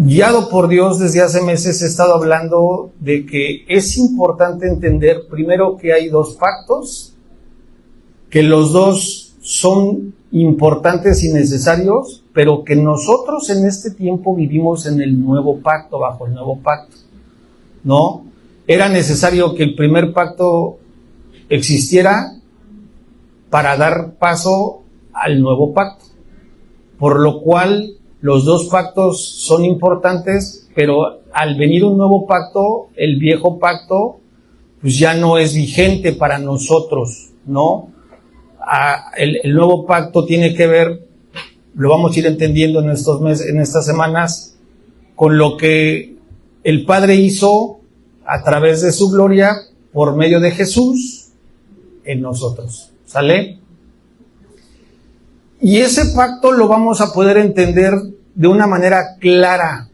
guiado por Dios desde hace meses he estado hablando de que es importante entender primero que hay dos pactos, que los dos son importantes y necesarios, pero que nosotros en este tiempo vivimos en el nuevo pacto, bajo el nuevo pacto, ¿no? Era necesario que el primer pacto existiera para dar paso al nuevo pacto, por lo cual los dos pactos son importantes, pero al venir un nuevo pacto, el viejo pacto pues ya no es vigente para nosotros, ¿no? El nuevo pacto tiene que ver, lo vamos a ir entendiendo en estos meses, en estas semanas, con lo que el Padre hizo a través de su gloria por medio de Jesús en nosotros, ¿sale? Y ese pacto lo vamos a poder entender de una manera clara,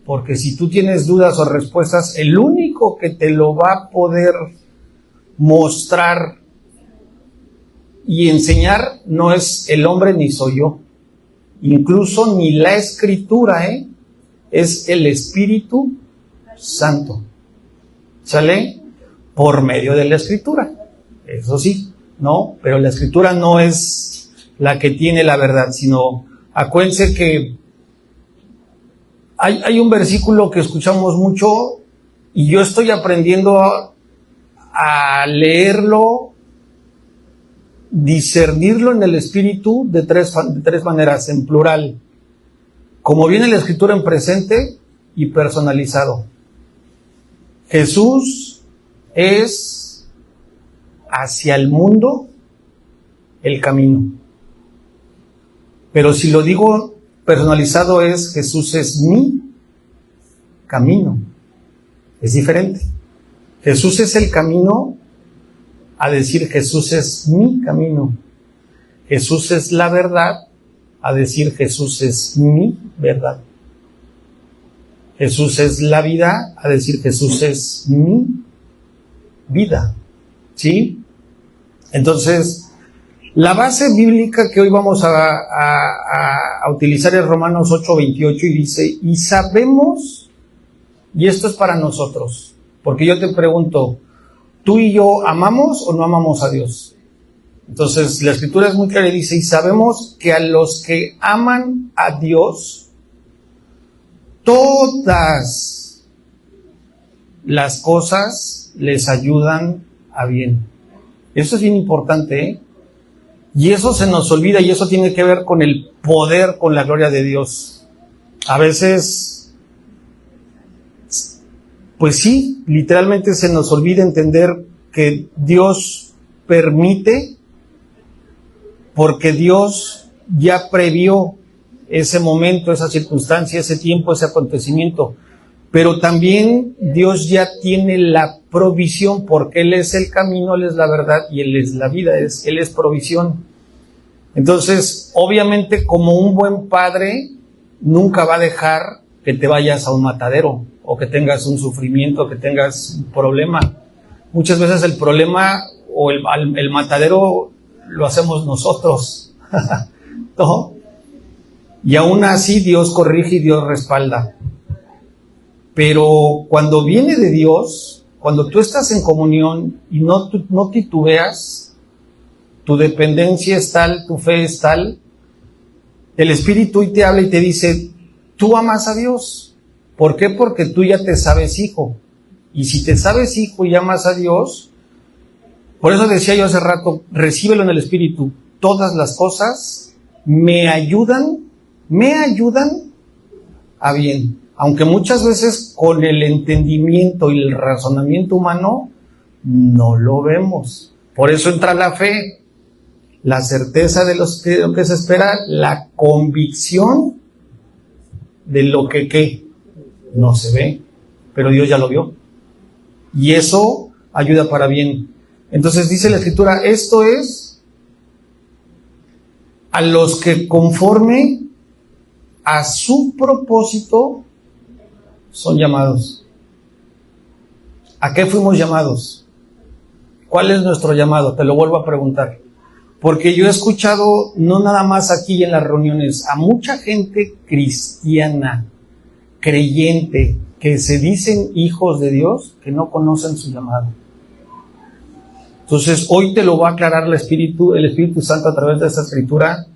porque si tú tienes dudas o respuestas, el único que te lo va a poder mostrar y enseñar no es el hombre ni soy yo, incluso ni la Escritura, es el Espíritu Santo, ¿sale? Por medio de la Escritura, eso sí, ¿no? Pero la Escritura no es la que tiene la verdad, sino acuérdense que hay un versículo que escuchamos mucho y yo estoy aprendiendo a leerlo, discernirlo en el Espíritu de tres maneras, en plural, como viene la Escritura en presente y personalizado. Jesús es hacia el mundo el camino. Pero si lo digo personalizado es Jesús es mi camino. Es diferente. Jesús es el camino a decir Jesús es mi camino. Jesús es la verdad a decir Jesús es mi verdad. Jesús es la vida a decir Jesús es mi vida. ¿Sí? Entonces, la base bíblica que hoy vamos a utilizar es Romanos 8:28 y dice, y sabemos, y esto es para nosotros, porque yo te pregunto, ¿tú y yo amamos o no amamos a Dios? Entonces, la Escritura es muy clara y dice, y sabemos que a los que aman a Dios, todas las cosas les ayudan a bien. Eso es bien importante, Y eso se nos olvida y eso tiene que ver con el poder, con la gloria de Dios. A veces, pues sí, literalmente se nos olvida entender que Dios permite porque Dios ya previó ese momento, esa circunstancia, ese tiempo, ese acontecimiento. Pero también Dios ya tiene la provisión, porque Él es el camino, Él es la verdad y Él es la vida, Él es provisión. Entonces, obviamente, como un buen padre, nunca va a dejar que te vayas a un matadero, o que tengas un sufrimiento, que tengas un problema. Muchas veces el problema o el matadero lo hacemos nosotros, ¿no? Y aún así Dios corrige y Dios respalda. Pero cuando viene de Dios, cuando tú estás en comunión y no titubeas, tu dependencia es tal, tu fe es tal, el Espíritu hoy te habla y te dice, tú amas a Dios. ¿Por qué? Porque tú ya te sabes hijo. Y si te sabes hijo y amas a Dios, por eso decía yo hace rato, recíbelo en el Espíritu. Todas las cosas me ayudan a bien. Aunque muchas veces con el entendimiento y el razonamiento humano no lo vemos. Por eso entra la fe, la certeza de lo que se espera, la convicción de lo que no se ve, pero Dios ya lo vio. Y eso ayuda para bien. Entonces dice la Escritura, esto es a los que conforme a su propósito son llamados. ¿A qué fuimos llamados? ¿Cuál es nuestro llamado? Te lo vuelvo a preguntar. Porque yo he escuchado, no nada más aquí en las reuniones, a mucha gente cristiana creyente, que se dicen hijos de Dios, que no conocen su llamado. Entonces, hoy te lo va a aclarar el Espíritu Santo a través de esta escritura.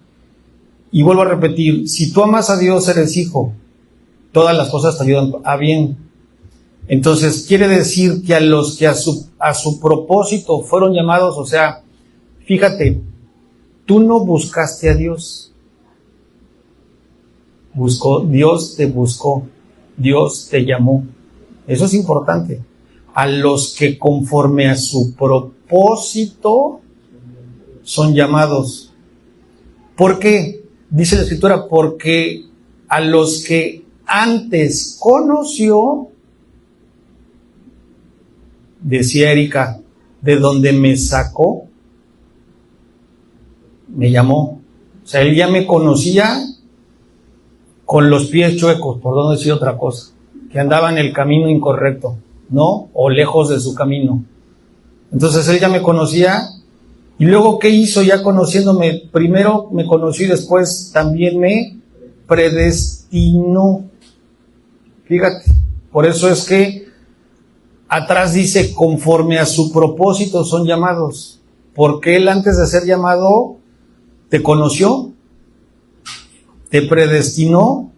Y vuelvo a repetir, si tú amas a Dios, eres hijo. Todas las cosas te ayudan a bien. Entonces, quiere decir que a los que a su propósito fueron llamados, o sea, fíjate, tú no buscaste a Dios. Dios te buscó. Dios te llamó. Eso es importante. A los que conforme a su propósito son llamados. ¿Por qué? Dice la Escritura, porque a los que antes conoció, decía Erika, de donde me sacó, me llamó. O sea, él ya me conocía con los pies chuecos, por no decir otra cosa, que andaba en el camino incorrecto, ¿no? O lejos de su camino. Entonces él ya me conocía, y luego ¿qué hizo ya conociéndome? Primero me conoció y después también me predestinó. Fíjate, por eso es que atrás dice, conforme a su propósito son llamados, porque él antes de ser llamado te conoció, te predestinó.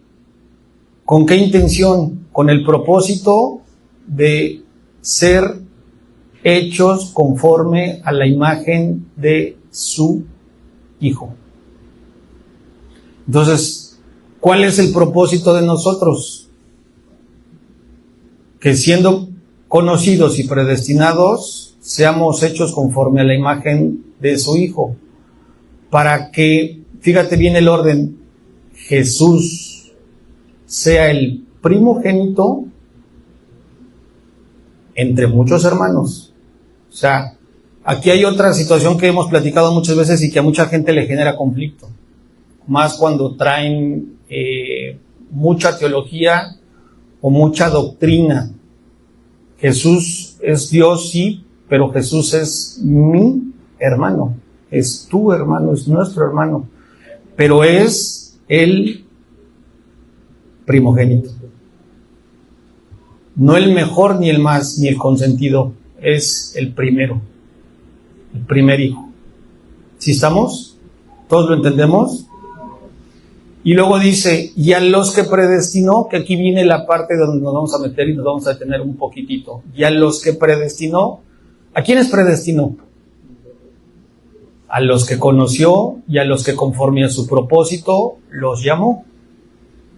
¿Con qué intención? Con el propósito de ser hechos conforme a la imagen de su Hijo. Entonces, ¿cuál es el propósito de nosotros? Que siendo conocidos y predestinados, seamos hechos conforme a la imagen de su Hijo. Para que, fíjate bien el orden, Jesús sea el primogénito entre muchos hermanos. O sea, aquí hay otra situación que hemos platicado muchas veces y que a mucha gente le genera conflicto. Más cuando traen mucha teología o mucha doctrina. Jesús es Dios, sí, pero Jesús es mi hermano. Es tu hermano, es nuestro hermano. Pero es el primogénito. No el mejor, ni el más, ni el consentido. Es el primero. El primer hijo. ¿Sí estamos? ¿Todos lo entendemos? Y luego dice, y a los que predestinó, que aquí viene la parte donde nos vamos a meter y nos vamos a detener un poquitito. Y a los que predestinó, ¿a quiénes predestinó? A los que conoció y a los que conforme a su propósito los llamó,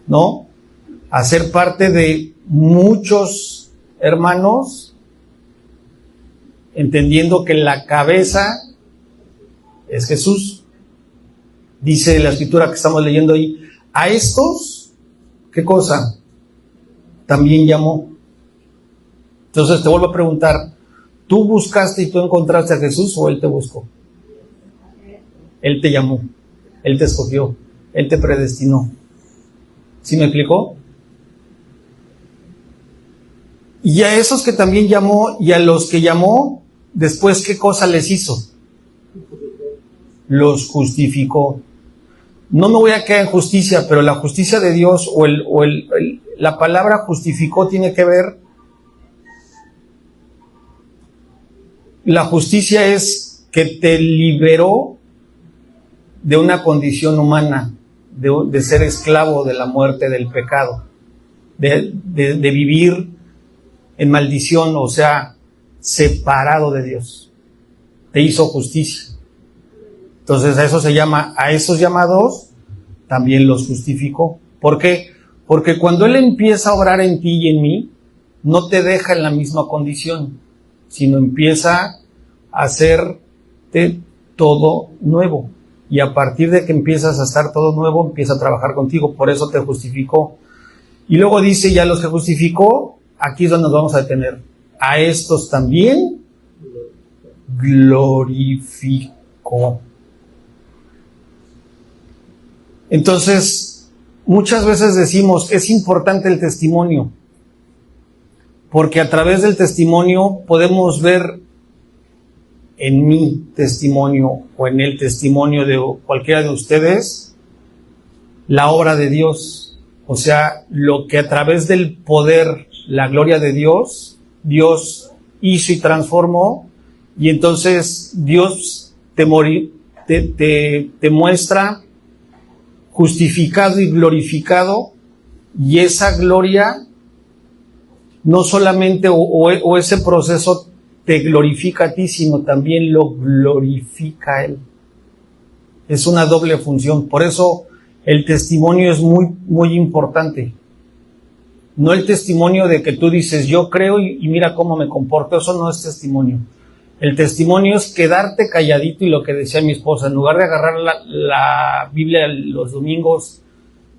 ¿no? A ser parte de muchos hermanos, entendiendo que la cabeza es Jesús. Dice la escritura que estamos leyendo ahí, a estos, ¿qué cosa? También llamó. Entonces te vuelvo a preguntar, ¿tú buscaste y tú encontraste a Jesús o Él te buscó? Él te llamó, Él te escogió, Él te predestinó. ¿Sí me explicó? Y a esos que también llamó y a los que llamó, después, ¿qué cosa les hizo? Los justificó. No me voy a quedar en justicia, pero la justicia de Dios la palabra justificó tiene que ver. La justicia es que te liberó de una condición humana, de ser esclavo de la muerte, del pecado, de vivir en maldición, o sea, separado de Dios. Te hizo justicia. Entonces a eso se llama, a esos llamados también los justificó. ¿Por qué? Porque cuando Él empieza a obrar en ti y en mí, no te deja en la misma condición, sino empieza a hacerte todo nuevo. Y a partir de que empiezas a estar todo nuevo, empieza a trabajar contigo. Por eso te justificó. Y luego dice, ya los que justificó, aquí es donde nos vamos a detener. A estos también glorificó. Entonces, muchas veces decimos, es importante el testimonio, porque a través del testimonio podemos ver en mi testimonio o en el testimonio de cualquiera de ustedes la obra de Dios. O sea, lo que a través del poder, la gloria de Dios, Dios hizo y transformó, y entonces Dios te muestra justificado y glorificado, y esa gloria no solamente o ese proceso te glorifica a ti, sino también lo glorifica a Él. Es una doble función. Por eso el testimonio es muy, muy importante. No el testimonio de que tú dices, yo creo y mira cómo me comporto. Eso no es testimonio. El testimonio es quedarte calladito, y lo que decía mi esposa, en lugar de agarrar la Biblia los domingos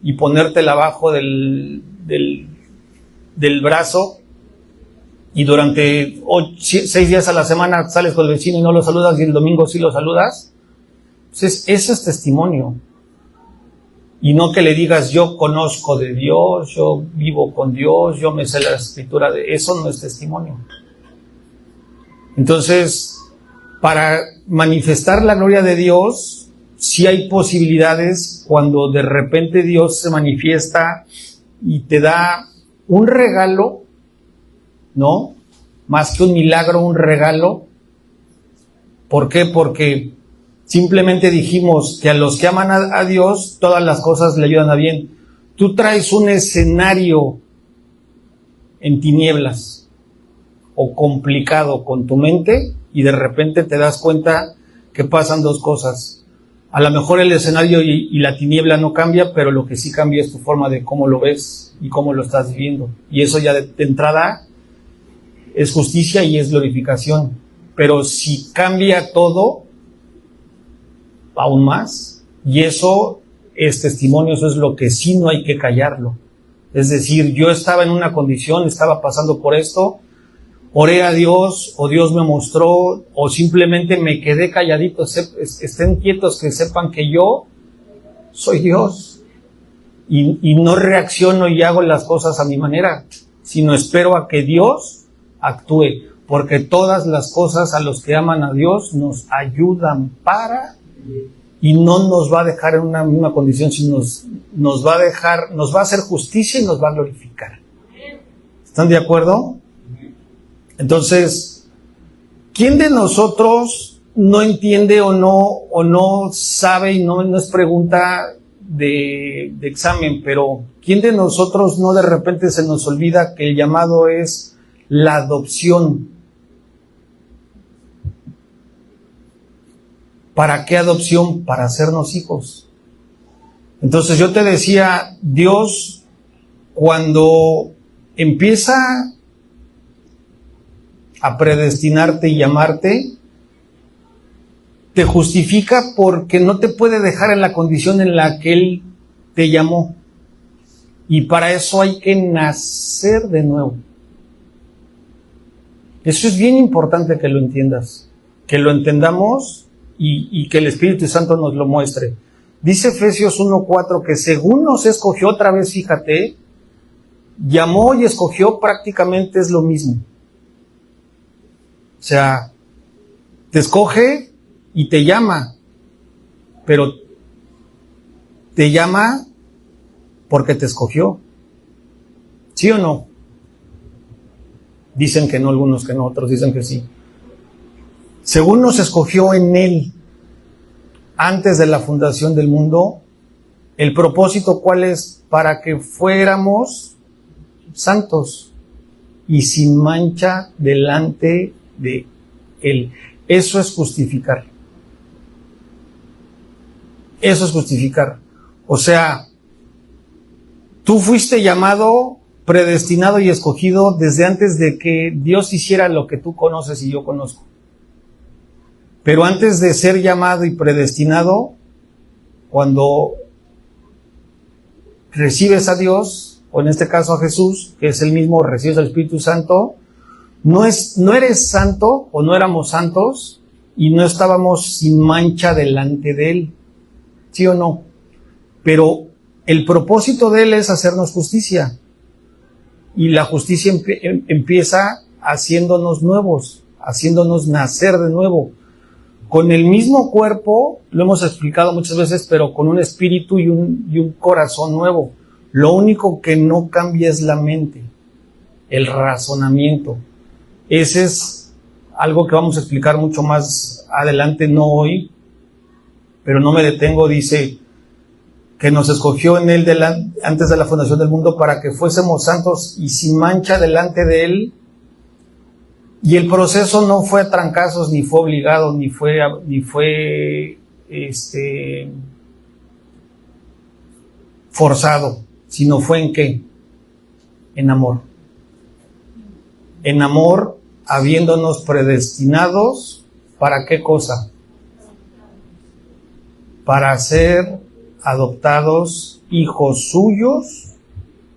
y ponértela abajo del brazo, y durante 6 días a la semana sales con el vecino y no lo saludas, y el domingo sí lo saludas. Entonces, eso es testimonio. Y no que le digas, yo conozco de Dios, yo vivo con Dios, yo me sé la escritura de... Eso no es testimonio. Entonces, para manifestar la gloria de Dios, sí hay posibilidades cuando de repente Dios se manifiesta y te da un regalo, ¿no? Más que un milagro, un regalo. ¿Por qué? Porque simplemente dijimos que a los que aman a Dios, todas las cosas le ayudan a bien. Tú traes un escenario en tinieblas o complicado con tu mente, y de repente te das cuenta que pasan dos cosas. A lo mejor el escenario y la tiniebla no cambia, pero lo que sí cambia es tu forma de cómo lo ves y cómo lo estás viviendo. Y eso ya de entrada es justicia y es glorificación. Pero si cambia todo, aún más, y eso es testimonio, eso es lo que sí no hay que callarlo. Es decir, yo estaba en una condición, estaba pasando por esto, oré a Dios, o Dios me mostró, o simplemente me quedé calladito. Estén quietos, que sepan que yo soy Dios, y no reacciono y hago las cosas a mi manera, sino espero a que Dios actúe, porque todas las cosas a los que aman a Dios nos ayudan para, y no nos va a dejar en una misma condición, sino nos va a hacer justicia y nos va a glorificar. ¿Están de acuerdo? Entonces, ¿quién de nosotros no entiende o no sabe, y no es pregunta de examen, pero quién de nosotros no de repente se nos olvida que el llamado es la adopción? ¿Para qué adopción? Para hacernos hijos. Entonces yo te decía, Dios cuando empieza a predestinarte y llamarte, te justifica porque no te puede dejar en la condición en la que Él te llamó. Y para eso hay que nacer de nuevo. Eso es bien importante que lo entiendas, que lo entendamos y que el Espíritu Santo nos lo muestre. Dice Efesios 1:4 que según nos escogió, otra vez fíjate, llamó y escogió prácticamente es lo mismo. O sea, te escoge y te llama, pero te llama porque te escogió. ¿Sí o no? Dicen que no, algunos que no, otros dicen que sí. Según nos escogió en Él, antes de la fundación del mundo, el propósito ¿cuál es? Para que fuéramos santos y sin mancha delante de Él. Eso es justificar. Eso es justificar. O sea, tú fuiste llamado, predestinado y escogido desde antes de que Dios hiciera lo que tú conoces y yo conozco. Pero antes de ser llamado y predestinado, cuando recibes a Dios, o en este caso a Jesús, que es el mismo, recibes al Espíritu Santo, no eres santo, o no éramos santos, y no estábamos sin mancha delante de Él. ¿Sí o no? Pero el propósito de Él es hacernos justicia. Y la justicia empieza haciéndonos nuevos, haciéndonos nacer de nuevo. Con el mismo cuerpo, lo hemos explicado muchas veces, pero con un espíritu y un corazón nuevo. Lo único que no cambia es la mente, el razonamiento. Ese es algo que vamos a explicar mucho más adelante, no hoy, pero no me detengo. Dice que nos escogió en Él antes de la fundación del mundo para que fuésemos santos y sin mancha delante de Él. Y el proceso no fue a trancazos, ni fue obligado, ni fue forzado, sino fue ¿en qué? En amor. En amor, habiéndonos predestinados, ¿para qué cosa? Para ser adoptados hijos suyos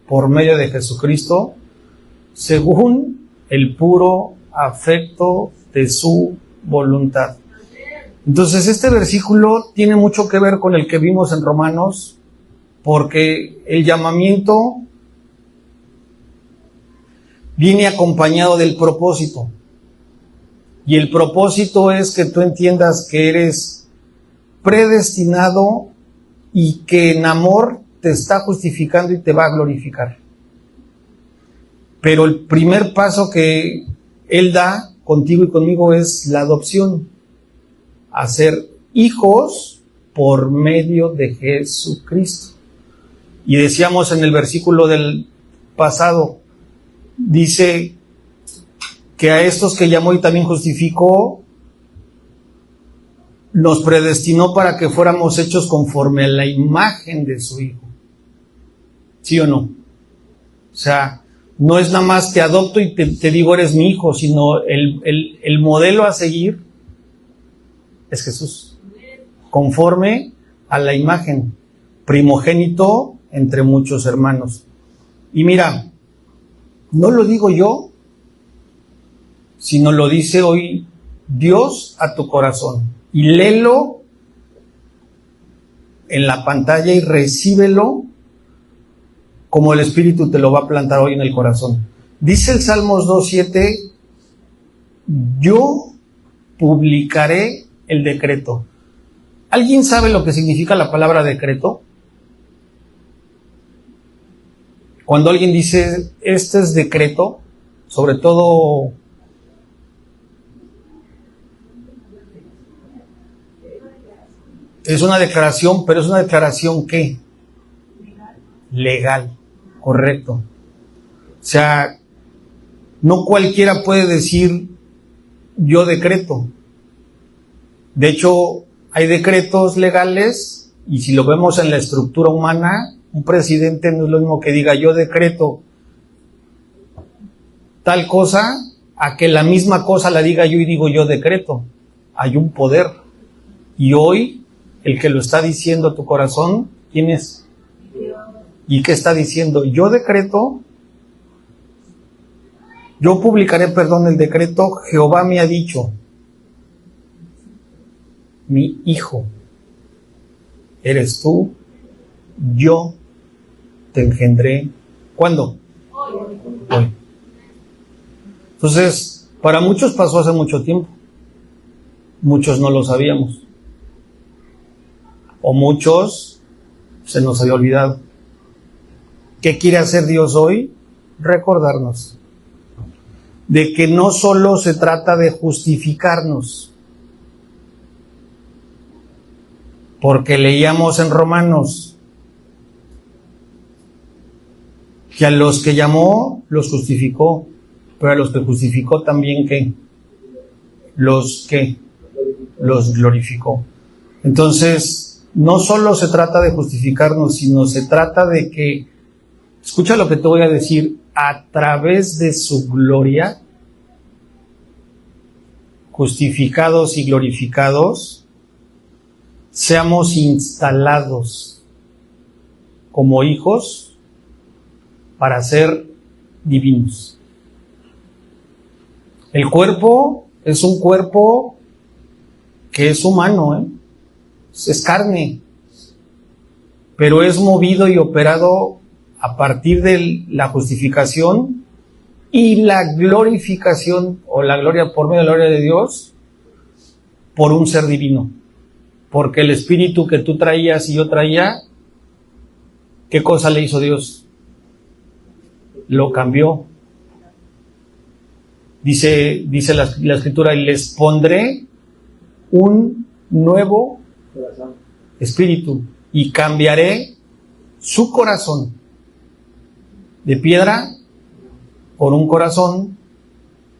por medio de Jesucristo, según el puro afecto de su voluntad. Entonces este versículo tiene mucho que ver con el que vimos en Romanos, porque el llamamiento viene acompañado del propósito, y el propósito es que tú entiendas que eres predestinado y que en amor te está justificando y te va a glorificar. Pero el primer paso que Él da contigo y conmigo es la adopción, a ser hijos por medio de Jesucristo. Y decíamos en el versículo del pasado, dice que a estos que llamó y también justificó, nos predestinó para que fuéramos hechos conforme a la imagen de su Hijo. ¿Sí o no? O sea, no es nada más te adopto y te digo eres mi hijo, sino el modelo a seguir es Jesús, conforme a la imagen, primogénito entre muchos hermanos. Y mira, no lo digo yo, sino lo dice hoy Dios a tu corazón. Y léelo en la pantalla y recíbelo como el Espíritu te lo va a plantar hoy en el corazón. Dice el Salmos 2:7, yo publicaré el decreto. ¿Alguien sabe lo que significa la palabra decreto? Cuando alguien dice, este es decreto, sobre todo es una declaración, pero es una declaración ¿qué? Legal, correcto. O sea, no cualquiera puede decir yo decreto. De hecho, hay decretos legales y si lo vemos en la estructura humana, un presidente no es lo mismo que diga yo decreto tal cosa a que la misma cosa la diga yo y digo yo decreto. Hay un poder. Y hoy el que lo está diciendo a tu corazón, ¿quién es? ¿Y qué está diciendo? Yo decreto, yo publicaré, el decreto, Jehová me ha dicho, mi hijo, eres tú, yo te engendré. ¿Cuándo? Hoy. Entonces, para muchos pasó hace mucho tiempo, muchos no lo sabíamos. O muchos se nos había olvidado. ¿Qué quiere hacer Dios hoy? Recordarnos de que no solo se trata de justificarnos, porque leíamos en Romanos que a los que llamó los justificó, pero a los que justificó también ¿qué? Los glorificó. Entonces, no solo se trata de justificarnos, sino se trata de que, escucha lo que te voy a decir, a través de su gloria, justificados y glorificados, seamos instalados como hijos para ser divinos. El cuerpo es un cuerpo que es humano, es carne, pero es movido y operado a partir de la justificación y la glorificación, o la gloria por medio de la gloria de Dios, por un ser divino. Porque el espíritu que tú traías y yo traía ¿Qué cosa le hizo Dios? Lo cambió. Dice la Escritura, y les pondré un nuevo espíritu y cambiaré su corazón de piedra por un corazón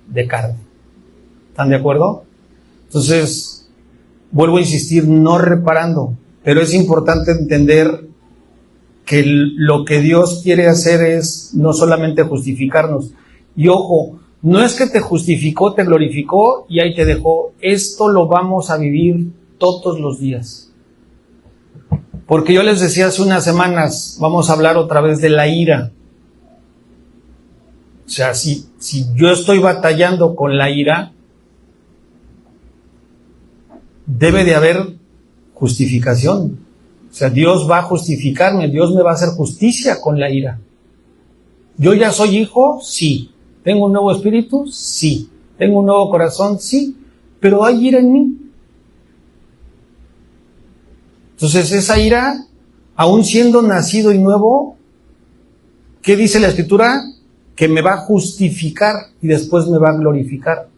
de carne. ¿Están de acuerdo? Entonces, vuelvo a insistir, no reparando, pero es importante entender que lo que Dios quiere hacer es no solamente justificarnos. Y ojo, no es que te justificó, te glorificó y ahí te dejó. Esto lo vamos a vivir todos los días. Porque yo les decía hace unas semanas, vamos a hablar otra vez de la ira. O sea, si yo estoy batallando con la ira, debe de haber justificación. O sea, Dios va a justificarme, Dios me va a hacer justicia con la ira. ¿Yo ya soy hijo? Sí. ¿Tengo un nuevo espíritu? Sí. ¿Tengo un nuevo corazón? Sí. Pero hay ira en mí. Entonces, esa ira, aún siendo nacido y nuevo, ¿qué dice la Escritura? Que me va a justificar y después me va a glorificar.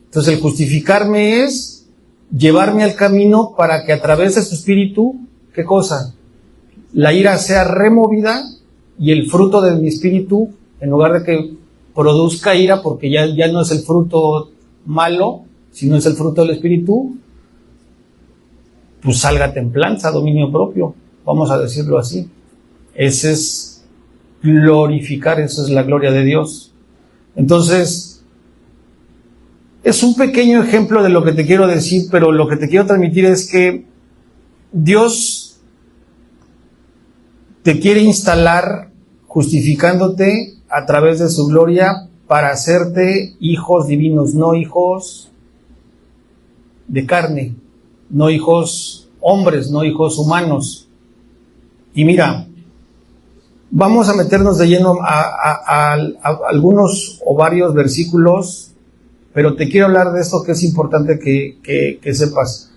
Entonces, el justificarme es llevarme al camino para que a través de su espíritu, ¿qué cosa? La ira sea removida y el fruto de mi espíritu, en lugar de que produzca ira, porque ya no es el fruto malo, sino es el fruto del espíritu, pues salga templanza, dominio propio, vamos a decirlo así. Ese es glorificar, eso es la gloria de Dios. Entonces, es un pequeño ejemplo de lo que te quiero decir, pero lo que te quiero transmitir es que Dios te quiere instalar justificándote a través de su gloria para hacerte hijos divinos, no hijos de carne, no hijos hombres, no hijos humanos. Y mira, vamos a meternos de lleno a algunos o varios versículos, pero te quiero hablar de esto que es importante que sepas.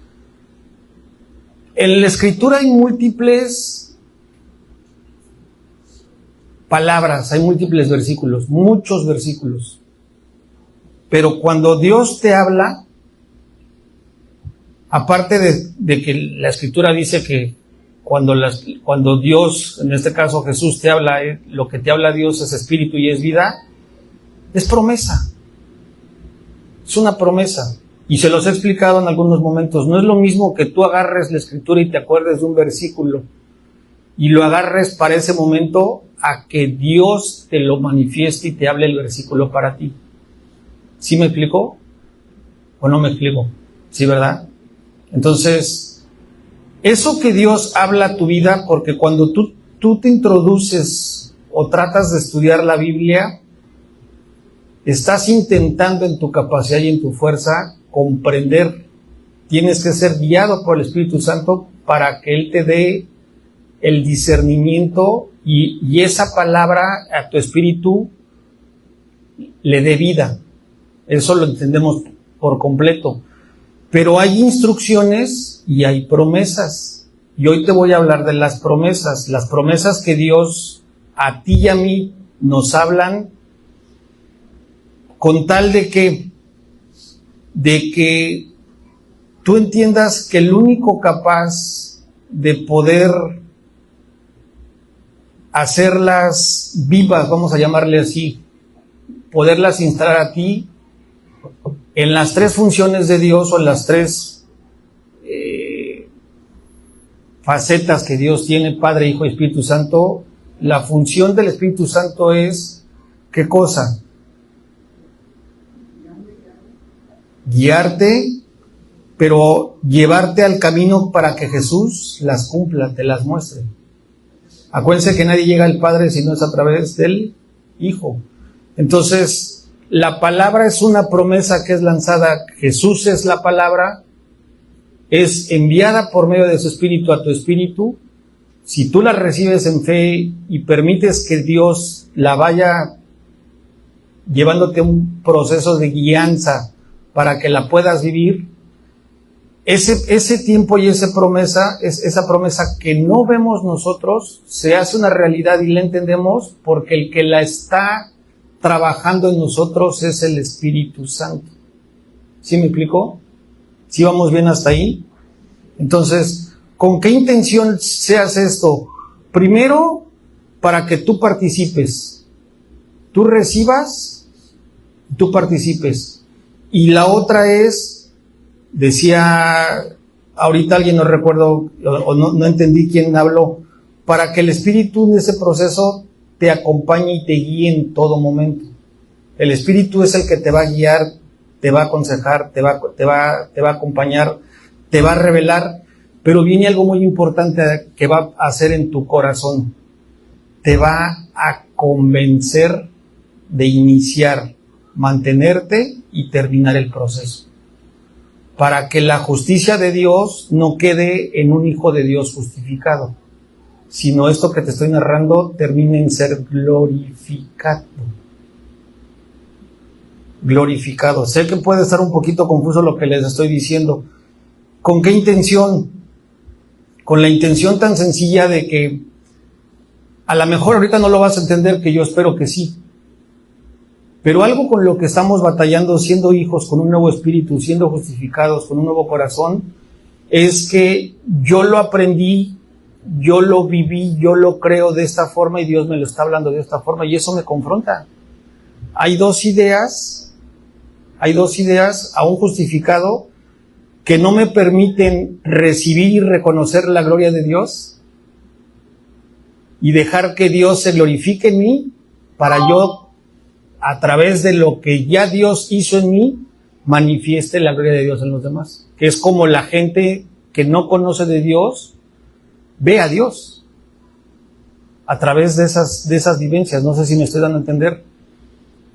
En la Escritura hay múltiples palabras, hay múltiples versículos, muchos versículos. Pero cuando Dios te habla, aparte de que la Escritura dice que cuando Dios, en este caso Jesús, te habla, lo que te habla Dios es espíritu y es vida, es promesa. Es una promesa. Y se los he explicado en algunos momentos. No es lo mismo que tú agarres la Escritura y te acuerdes de un versículo y lo agarres para ese momento a que Dios te lo manifieste y te hable el versículo para ti. ¿Sí me explico? ¿O no me explico? ¿Sí, verdad? Entonces, eso que Dios habla a tu vida, porque cuando tú te introduces o tratas de estudiar la Biblia, estás intentando en tu capacidad y en tu fuerza comprender. Tienes que ser guiado por el Espíritu Santo para que Él te dé el discernimiento y esa palabra a tu espíritu le dé vida. Eso lo entendemos por completo. Pero hay instrucciones y hay promesas. Y hoy te voy a hablar de las promesas que Dios a ti y a mí nos hablan con tal de que tú entiendas que el único capaz de poder hacerlas vivas, vamos a llamarle así, poderlas instalar a ti en las tres funciones de Dios o en las tres facetas que Dios tiene, Padre, Hijo y Espíritu Santo. La función del Espíritu Santo es, ¿qué cosa? Guiarte, pero llevarte al camino para que Jesús las cumpla, te las muestre. Acuérdense que nadie llega al Padre si no es a través del Hijo. Entonces, la palabra es una promesa que es lanzada. Jesús es la palabra, es enviada por medio de su Espíritu a tu espíritu. Si tú la recibes en fe y permites que Dios la vaya llevándote un proceso de guianza para que la puedas vivir, ese tiempo y esa promesa que no vemos nosotros, se hace una realidad y la entendemos porque el que la está trabajando en nosotros es el Espíritu Santo. ¿Sí me explico? ¿Sí vamos bien hasta ahí? Entonces, ¿con qué intención se hace esto? Primero, para que tú participes. Tú recibas, tú participes. Y la otra es, decía, ahorita alguien no recuerdo, o no entendí quién habló, para que el Espíritu en ese proceso te acompañe y te guíe en todo momento. El Espíritu es el que te va a guiar, te va a aconsejar, te va a acompañar, te va a revelar, pero viene algo muy importante que va a hacer en tu corazón. Te va a convencer de iniciar, mantenerte y terminar el proceso. Para que la justicia de Dios no quede en un hijo de Dios justificado, sino esto que te estoy narrando termine en ser glorificado. Glorificado. Sé que puede estar un poquito confuso lo que les estoy diciendo. ¿Con qué intención? Con la intención tan sencilla de que a lo mejor ahorita no lo vas a entender, que yo espero que sí. Pero algo con lo que estamos batallando siendo hijos, con un nuevo espíritu, siendo justificados, con un nuevo corazón, es que yo lo aprendí, yo lo viví, yo lo creo de esta forma y Dios me lo está hablando de esta forma y eso me confronta. Hay dos ideas a un justificado que no me permiten recibir y reconocer la gloria de Dios y dejar que Dios se glorifique en mí para yo, a través de lo que ya Dios hizo en mí, manifieste la gloria de Dios en los demás. Que es como la gente que no conoce de Dios ve a Dios a través de esas vivencias. No sé si me estoy dando a entender.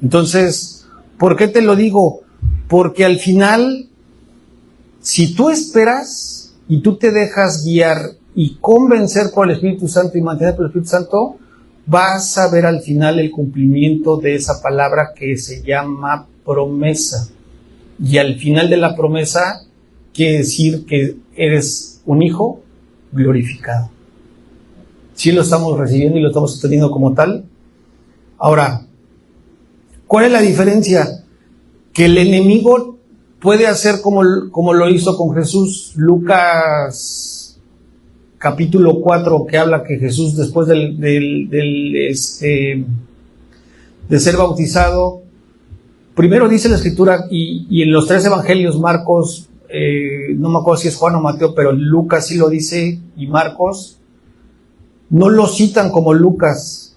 Entonces, ¿por qué te lo digo? Porque al final, si tú esperas y tú te dejas guiar y convencer por el Espíritu Santo y mantener por el Espíritu Santo, vas a ver al final el cumplimiento de esa palabra que se llama promesa. Y al final de la promesa quiere decir que eres un hijo glorificado. Sí lo estamos recibiendo y lo estamos obteniendo como tal. Ahora, ¿cuál es la diferencia? Que el enemigo puede hacer como lo hizo con Jesús. Lucas capítulo 4, que habla que Jesús, después de ser bautizado, primero dice la Escritura, y en los 3 evangelios, Marcos, no me acuerdo si es Juan o Mateo, pero Lucas sí lo dice, y Marcos, no lo citan como Lucas.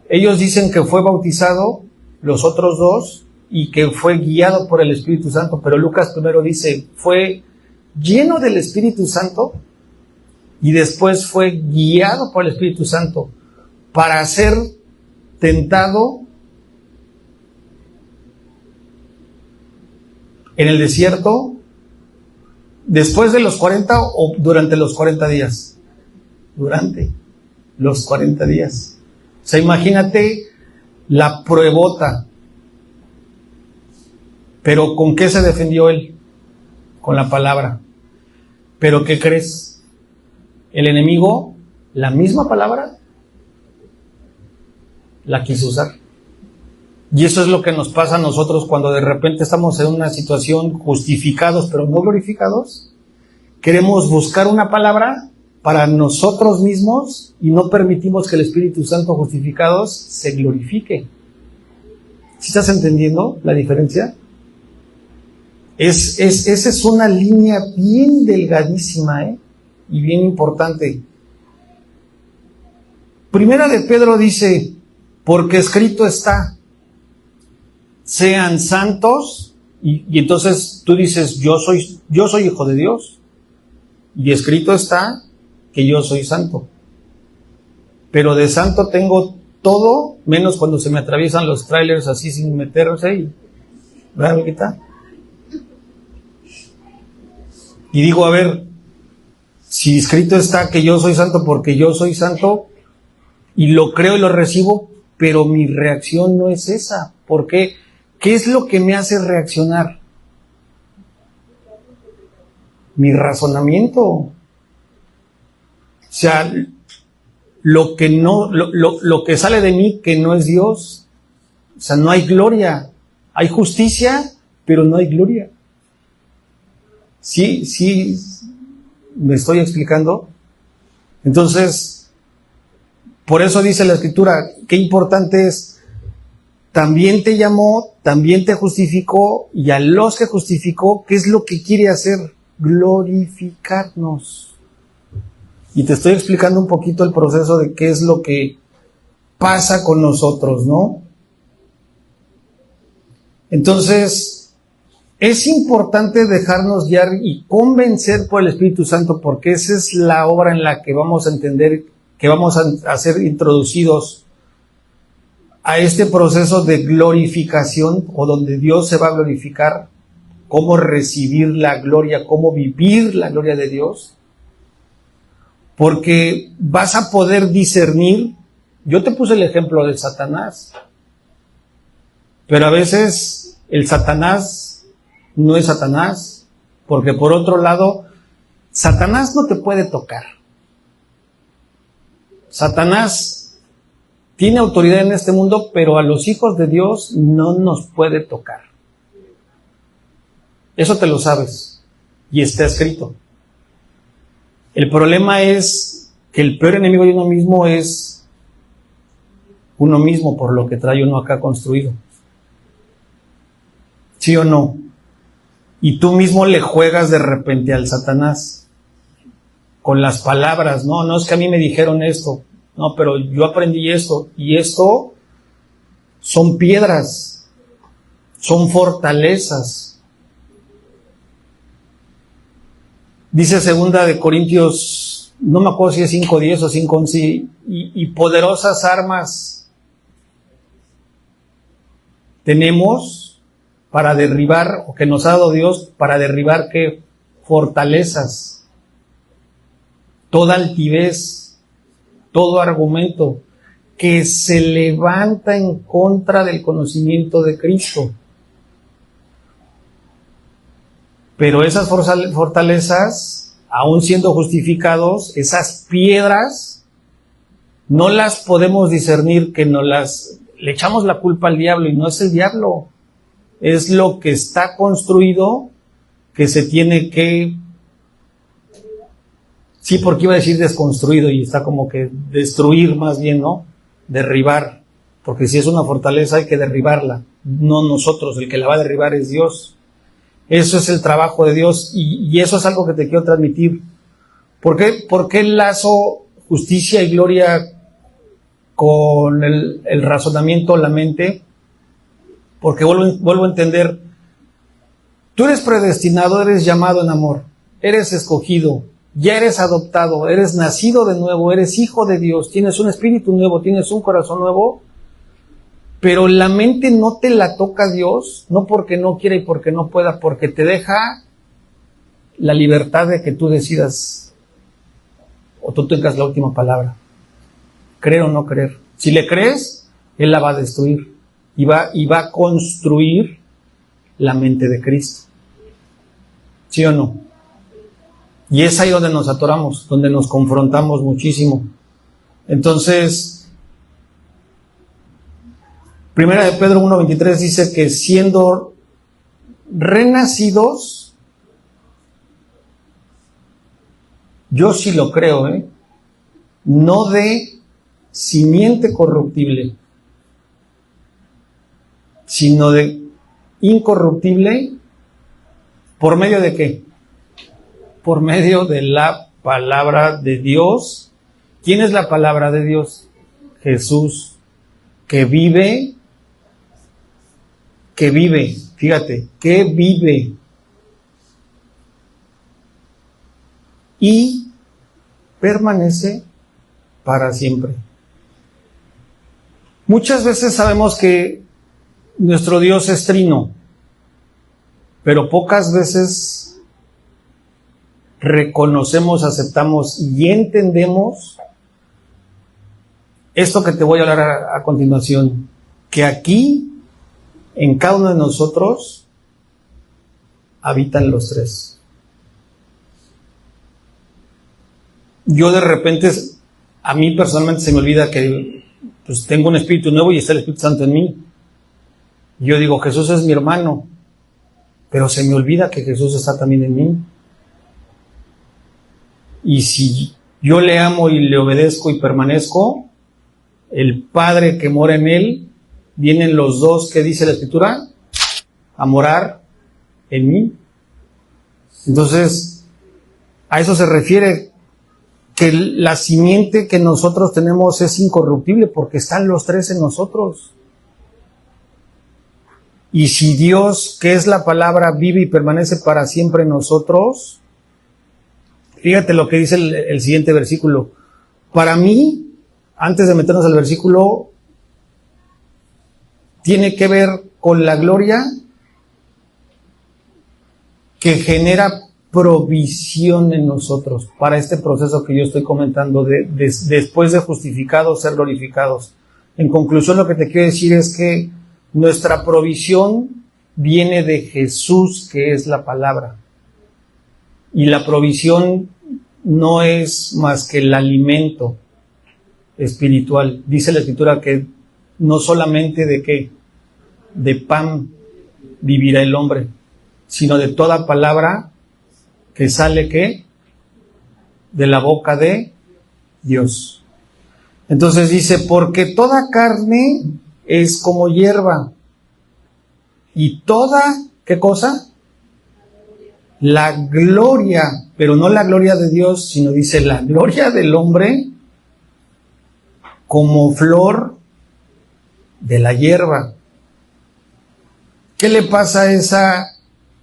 Ellos dicen que fue bautizado, los otros dos, y que fue guiado por el Espíritu Santo, pero Lucas primero dice, fue lleno del Espíritu Santo, y después fue guiado por el Espíritu Santo para ser tentado en el desierto después de los 40 o durante los 40 días. Durante los 40 días. O sea, imagínate la pruebota. Pero ¿con qué se defendió él? Con la palabra. ¿Pero qué crees? El enemigo, la misma palabra, la quiso usar. Y eso es lo que nos pasa a nosotros cuando de repente estamos en una situación justificados pero no glorificados. Queremos buscar una palabra para nosotros mismos y no permitimos que el Espíritu Santo justificados se glorifique. ¿Sí estás entendiendo la diferencia? Esa es una línea bien delgadísima, y bien importante. Primera de Pedro dice, porque escrito está, sean santos, y entonces tú dices, yo soy hijo de Dios, y escrito está que yo soy santo, pero de santo tengo todo, menos cuando se me atraviesan los trailers así sin meterse, y ¿verdad? Y digo, a ver, si escrito está que yo soy santo porque yo soy santo, y lo creo y lo recibo, pero mi reacción no es esa. ¿Por qué? ¿Qué es lo que me hace reaccionar? mi razonamiento. O sea, lo que sale de mí que no es Dios. O sea, no hay gloria. Hay justicia, pero no hay gloria. Sí, me estoy explicando. Entonces, por eso dice la Escritura, qué importante es, también te llamó, también te justificó, y a los que justificó, ¿qué es lo que quiere hacer? Glorificarnos. Y te estoy explicando un poquito el proceso de qué es lo que pasa con nosotros, ¿no? Entonces, es importante dejarnos guiar y convencer por el Espíritu Santo, porque esa es la obra en la que vamos a entender, que vamos a ser introducidos a este proceso de glorificación, o donde Dios se va a glorificar, cómo recibir la gloria, cómo vivir la gloria de Dios, porque vas a poder discernir. Yo te puse el ejemplo de Satanás, pero a veces el Satanás no es Satanás, porque por otro lado, Satanás no te puede tocar. Satanás tiene autoridad en este mundo, pero a los hijos de Dios no nos puede tocar. Eso te lo sabes, y está escrito. El problema es que el peor enemigo de uno mismo es uno mismo, por lo que trae uno acá construido. ¿Sí o no? Y tú mismo le juegas de repente al Satanás con las palabras. No es que a mí me dijeron esto. No, pero yo aprendí esto. Y esto son piedras, son fortalezas. Dice 2 Corintios, no me acuerdo si es 5:10 o 5:11, y poderosas armas tenemos para derribar, o que nos ha dado Dios para derribar, ¿qué? Fortalezas, toda altivez, todo argumento que se levanta en contra del conocimiento de Cristo. Pero esas fortalezas, aún siendo justificados, esas piedras, no las podemos discernir, que le echamos la culpa al diablo, y no es el diablo, es lo que está construido, que se tiene que, sí, porque iba a decir desconstruido, y está como que destruir más bien, ¿no? Derribar, porque si es una fortaleza hay que derribarla, no nosotros, el que la va a derribar es Dios. Eso es el trabajo de Dios, y eso es algo que te quiero transmitir. ¿Por qué lazo justicia y gloria con el razonamiento, la mente? Porque vuelvo a entender, tú eres predestinado, eres llamado en amor, eres escogido, ya eres adoptado, eres nacido de nuevo, eres hijo de Dios, tienes un espíritu nuevo, tienes un corazón nuevo, pero la mente no te la toca Dios, no porque no quiera y porque no pueda, porque te deja la libertad de que tú decidas, o tú tengas la última palabra, creer o no creer. Si le crees, Él la va a destruir, y va a construir la mente de Cristo. ¿Sí o no? Y es ahí donde nos atoramos, donde nos confrontamos muchísimo. Entonces, Primera de Pedro 1:23 dice que siendo renacidos, yo sí lo creo, no de simiente corruptible, sino de incorruptible. ¿Por medio de qué? Por medio de la palabra de Dios. ¿Quién es la palabra de Dios? Jesús, que vive, fíjate, que vive y permanece para siempre. Muchas veces sabemos que nuestro Dios es trino, pero pocas veces reconocemos, aceptamos y entendemos esto que te voy a hablar a continuación, que aquí, en cada uno de nosotros, habitan los tres. yo de repente, a mí personalmente se me olvida que pues tengo un espíritu nuevo y está el Espíritu Santo en mí. Yo digo, Jesús es mi hermano, pero se me olvida que Jesús está también en mí. Y si yo le amo y le obedezco y permanezco, el Padre que mora en él, vienen los dos, que dice la Escritura, a morar en mí. Entonces, a eso se refiere, que la simiente que nosotros tenemos es incorruptible porque están los tres en nosotros. Y si Dios, que es la palabra, vive y permanece para siempre en nosotros, fíjate lo que dice el siguiente versículo. Para mí, antes de meternos al versículo, tiene que ver con la gloria que genera provisión en nosotros para este proceso que yo estoy comentando después de justificados, ser glorificados. En conclusión, lo que te quiero decir es que nuestra provisión viene de Jesús, que es la palabra. Y la provisión no es más que el alimento espiritual. Dice la Escritura que no solamente de qué, de pan vivirá el hombre, sino de toda palabra que sale, ¿qué? De la boca de Dios. Entonces dice, porque toda carne es como hierba, y toda, ¿qué cosa? La gloria, pero no la gloria de Dios, sino dice la gloria del hombre como flor de la hierba. ¿Qué le pasa a esa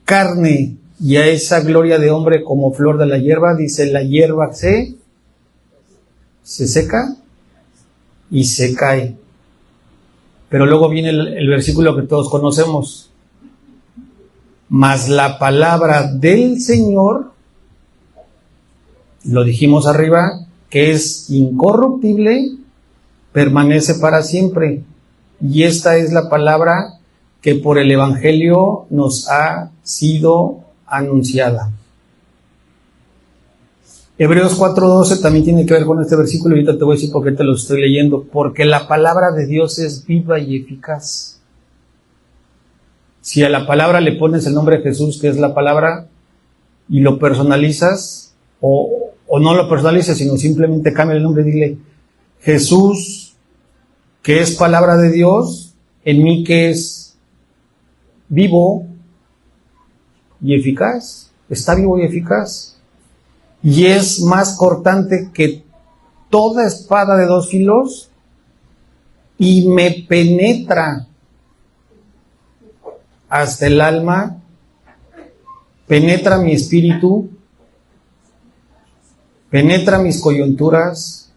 carne y a esa gloria de hombre como flor de la hierba? Dice, la hierba se seca y se cae. Pero luego viene el versículo que todos conocemos. Mas la palabra del Señor, lo dijimos arriba, que es incorruptible, permanece para siempre. Y esta es la palabra que por el Evangelio nos ha sido anunciada. Hebreos 4:12 también tiene que ver con este versículo, y ahorita te voy a decir por qué te lo estoy leyendo. Porque la palabra de Dios es viva y eficaz. Si a la palabra le pones el nombre de Jesús, que es la palabra, y lo personalizas, o no lo personalices, sino simplemente cambia el nombre y dile, Jesús, que es palabra de Dios, en mí que es vivo y eficaz, está vivo y eficaz, y es más cortante que toda espada de dos filos, y me penetra hasta el alma, penetra mi espíritu, penetra mis coyunturas,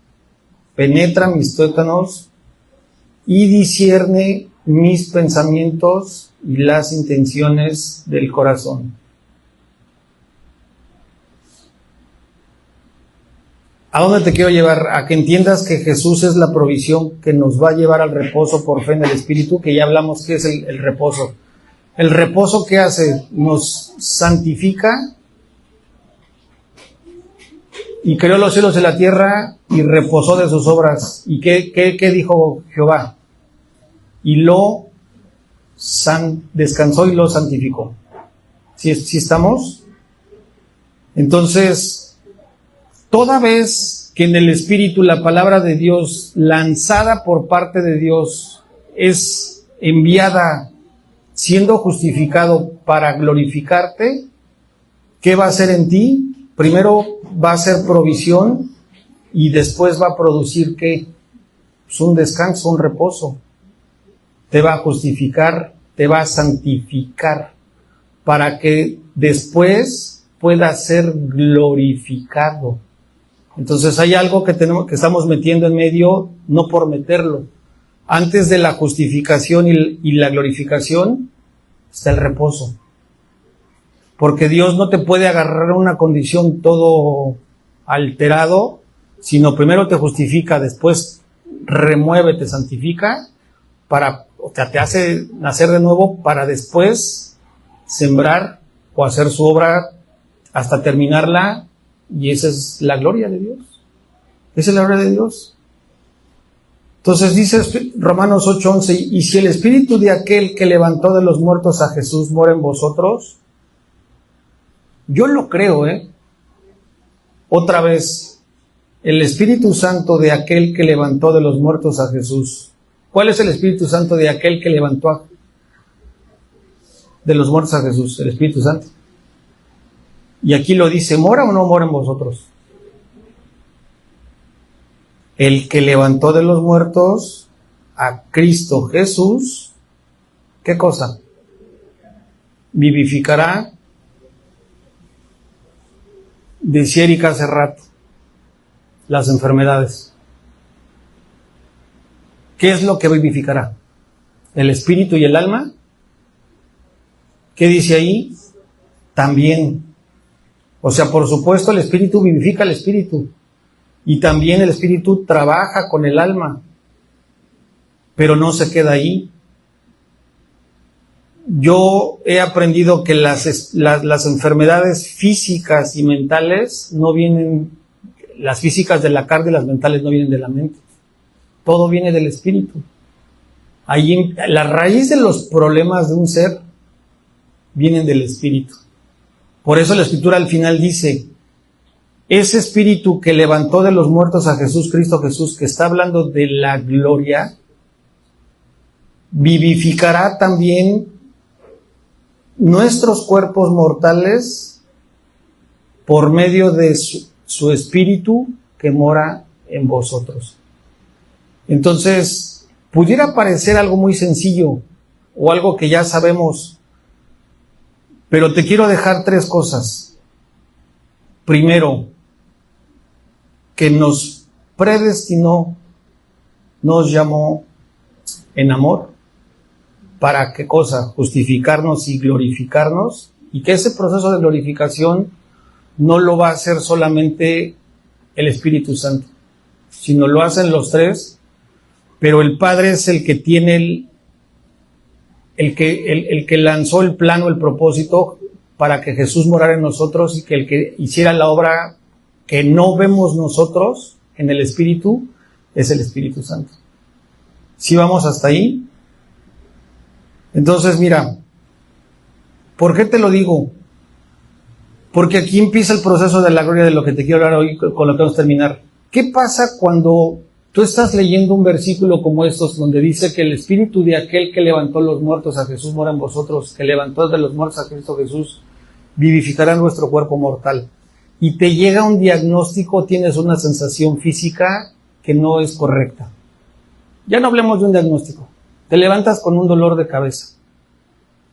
penetra mis tuétanos, y discierne mis pensamientos y las intenciones del corazón. ¿A dónde te quiero llevar? A que entiendas que Jesús es la provisión que nos va a llevar al reposo por fe en el Espíritu, que ya hablamos que es el reposo. El reposo, ¿qué hace? Nos santifica y creó los cielos y la tierra y reposó de sus obras. ¿Y qué dijo Jehová? Y lo descansó y lo santificó. ¿Sí estamos? Entonces, toda vez que en el Espíritu la palabra de Dios, lanzada por parte de Dios, es enviada, siendo justificado para glorificarte, ¿qué va a hacer en ti? Primero va a ser provisión y después va a producir ¿qué? Pues un descanso, un reposo. Te va a justificar, te va a santificar, para que después pueda ser glorificado. Entonces hay algo que estamos metiendo en medio, no por meterlo. Antes de la justificación y la glorificación está el reposo. Porque Dios no te puede agarrar en una condición todo alterado, sino primero te justifica, después remueve, te santifica, te hace nacer de nuevo para después sembrar o hacer su obra hasta terminarla, y esa es la gloria de Dios. Esa es la gloria de Dios. Entonces dice Romanos 8:11, y si el espíritu de aquel que levantó de los muertos a Jesús mora en vosotros, yo lo creo, Otra vez, el Espíritu Santo de aquel que levantó de los muertos a Jesús. ¿Cuál es el Espíritu Santo de aquel que levantó de los muertos a Jesús? El Espíritu Santo. Y aquí lo dice, ¿mora o no mora en vosotros? El que levantó de los muertos a Cristo Jesús, ¿qué cosa? Vivificará, decía Erika hace rato, las enfermedades. ¿Qué es lo que vivificará? ¿El espíritu y el alma? ¿Qué dice ahí? También. O sea, por supuesto, el espíritu vivifica el espíritu. Y también el espíritu trabaja con el alma. Pero no se queda ahí. Yo he aprendido que las enfermedades físicas y mentales no vienen, las físicas de la carne y las mentales no vienen de la mente. Todo viene del espíritu. Ahí, la raíz de los problemas de un ser vienen del espíritu. Por eso la escritura al final dice, ese espíritu que levantó de los muertos a Jesús, Cristo Jesús, que está hablando de la gloria, vivificará también nuestros cuerpos mortales por medio de su espíritu que mora en vosotros. Entonces, pudiera parecer algo muy sencillo o algo que ya sabemos, pero te quiero dejar 3 cosas. Primero, que nos predestinó, nos llamó en amor. ¿Para qué cosa? Justificarnos y glorificarnos. Y que ese proceso de glorificación no lo va a hacer solamente el Espíritu Santo, sino lo hacen los 3, pero el Padre es el que tiene el que lanzó el plano, el propósito para que Jesús morara en nosotros, y que el que hiciera la obra que no vemos nosotros en el Espíritu es el Espíritu Santo. ¿Sí vamos hasta ahí? Entonces, mira, ¿por qué te lo digo? Porque aquí empieza el proceso de la gloria, de lo que te quiero hablar hoy, con lo que vamos a terminar. ¿Qué pasa cuando tú estás leyendo un versículo como estos, donde dice que el espíritu de aquel que levantó los muertos a Jesús mora en vosotros, que levantó de los muertos a Cristo Jesús, vivificará nuestro cuerpo mortal? Y te llega un diagnóstico, tienes una sensación física que no es correcta. Ya no hablemos de un diagnóstico. Te levantas con un dolor de cabeza,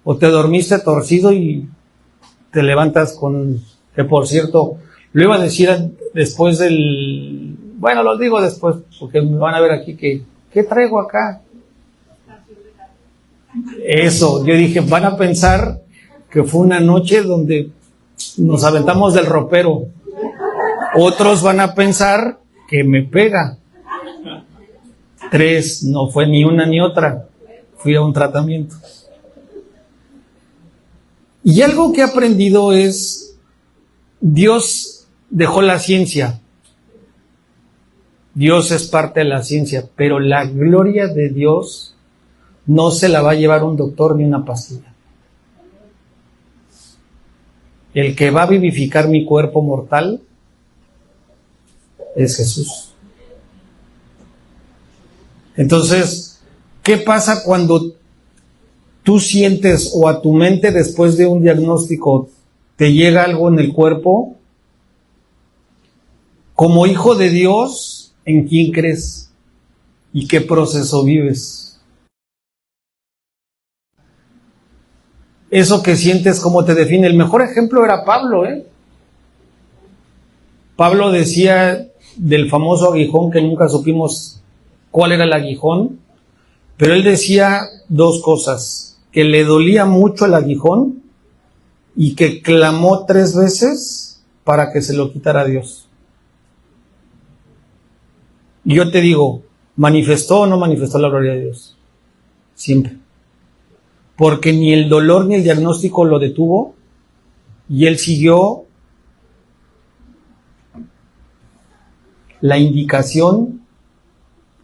o te dormiste torcido y te levantas con, que por cierto, lo iba a decir después del, bueno, lo digo después, porque me van a ver aquí que, ¿qué traigo acá? Eso, yo dije, van a pensar que fue una noche donde nos aventamos del ropero. Otros van a pensar que me pega. 3, no fue ni una ni otra. Fui a un tratamiento. Y algo que he aprendido es, Dios dejó la ciencia. Dios es parte de la ciencia, pero la gloria de Dios no se la va a llevar un doctor ni una pastilla. El que va a vivificar mi cuerpo mortal es Jesús. Entonces, ¿qué pasa cuando tú sientes, o a tu mente después de un diagnóstico te llega algo en el cuerpo? Como hijo de Dios, ¿en quién crees? ¿Y qué proceso vives? Eso que sientes, ¿cómo te define? El mejor ejemplo era Pablo, Pablo decía del famoso aguijón, que nunca supimos cuál era el aguijón, pero él decía 2 cosas: que le dolía mucho el aguijón y que clamó 3 veces para que se lo quitara Dios. Y yo te digo, ¿manifestó o no manifestó la gloria de Dios? Siempre. Porque ni el dolor ni el diagnóstico lo detuvo, y él siguió la indicación,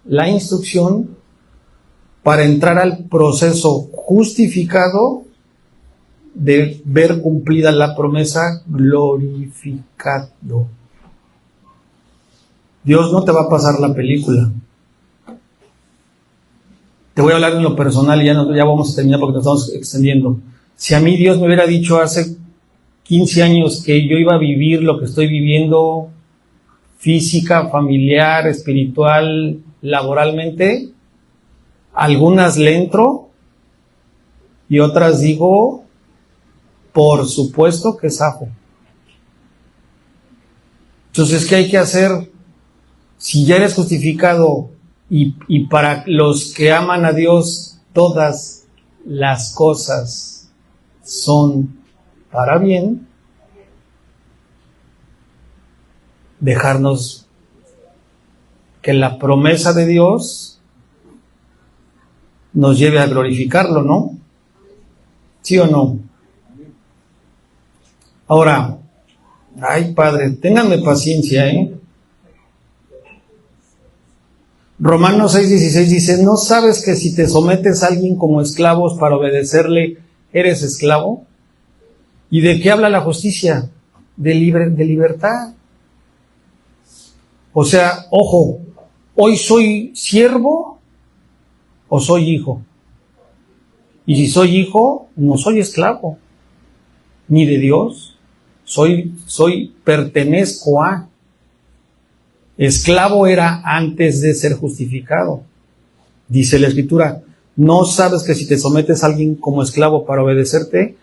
la instrucción para entrar al proceso justificado de ver cumplida la promesa, glorificado. Dios no te va a pasar la película. Te voy a hablar en lo personal y ya vamos a terminar porque nos estamos extendiendo. Si a mí Dios me hubiera dicho hace 15 años que yo iba a vivir lo que estoy viviendo, física, familiar, espiritual, laboralmente, algunas le entro y otras digo, por supuesto que zafo. Entonces, ¿qué hay que hacer? Si ya eres justificado y para los que aman a Dios, todas las cosas son para bien, dejarnos que la promesa de Dios nos lleve a glorificarlo, ¿no? ¿Sí o no? Ahora, ay Padre, ténganme paciencia, Romanos 6:16 dice, ¿no sabes que si te sometes a alguien como esclavos para obedecerle, eres esclavo? ¿Y de qué habla la justicia? De libertad. O sea, ojo, ¿hoy soy siervo o soy hijo? Y si soy hijo, no soy esclavo, ni de Dios. Pertenezco a. Esclavo era antes de ser justificado. Dice la Escritura, ¿no sabes que si te sometes a alguien como esclavo para obedecerte,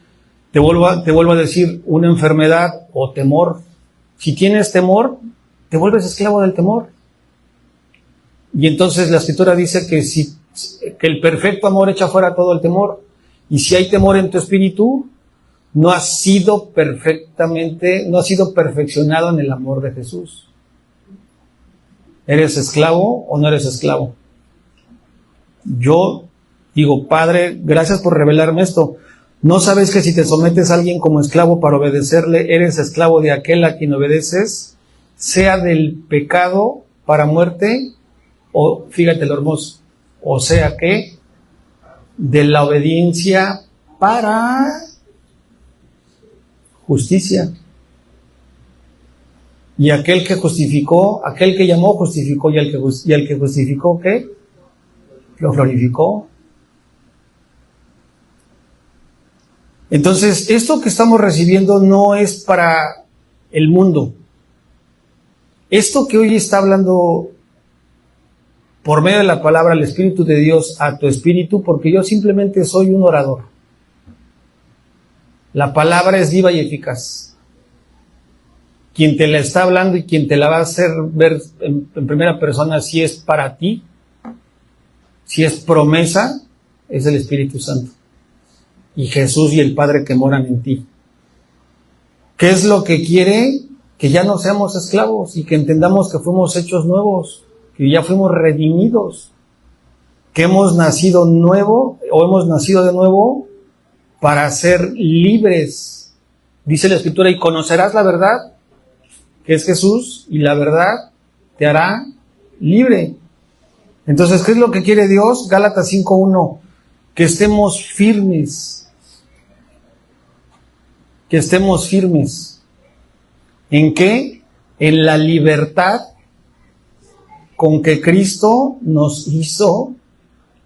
te vuelvo a decir, una enfermedad o temor? Si tienes temor, te vuelves esclavo del temor. Y entonces la Escritura dice que el perfecto amor echa fuera todo el temor. Y si hay temor en tu espíritu, no has sido perfeccionado en el amor de Jesús. ¿Eres esclavo o no eres esclavo? Yo digo, Padre, gracias por revelarme esto. ¿No sabes que si te sometes a alguien como esclavo para obedecerle, eres esclavo de aquel a quien obedeces, sea del pecado para muerte, o, fíjate lo hermoso, o sea que de la obediencia para justicia? Y aquel que justificó, aquel que llamó, justificó, y al que justificó, ¿qué? Lo glorificó. Entonces, esto que estamos recibiendo no es para el mundo. Esto que hoy está hablando por medio de la palabra el Espíritu de Dios a tu espíritu, porque yo simplemente soy un orador. La palabra es viva y eficaz. Quien te la está hablando y quien te la va a hacer ver en primera persona si es para ti, si es promesa, es el Espíritu Santo. Y Jesús y el Padre que moran en ti. ¿Qué es lo que quiere? Que ya no seamos esclavos y que entendamos que fuimos hechos nuevos, que ya fuimos redimidos, que hemos nacido nuevo o hemos nacido de nuevo para ser libres. Dice la Escritura, y conocerás la verdad, que es Jesús, y la verdad te hará libre. Entonces, ¿qué es lo que quiere Dios? Gálatas 5:1, que estemos firmes. Que estemos firmes. ¿En qué? En la libertad con que Cristo nos hizo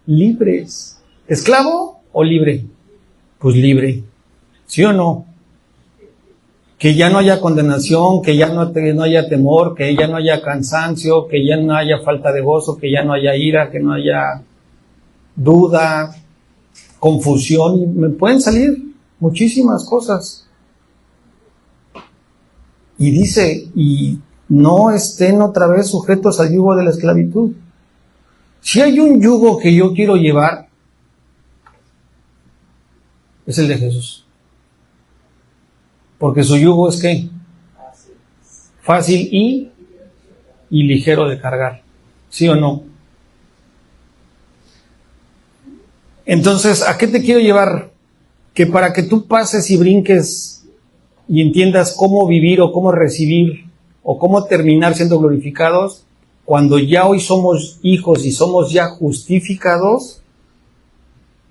libres. ¿Esclavo o libre? Pues libre. ¿Sí o no? Que ya no haya condenación, que ya no haya temor, que ya no haya cansancio, que ya no haya falta de gozo, que ya no haya ira, que no haya duda, confusión, y me pueden salir muchísimas cosas. Y dice, y no estén otra vez sujetos al yugo de la esclavitud. Si hay un yugo que yo quiero llevar, es el de Jesús. Porque su yugo es ¿qué? Fácil y ligero de cargar. ¿Sí o no? Entonces, ¿a qué te quiero llevar? Que para que tú pases y brinques y entiendas cómo vivir o cómo recibir o cómo terminar siendo glorificados cuando ya hoy somos hijos y somos ya justificados.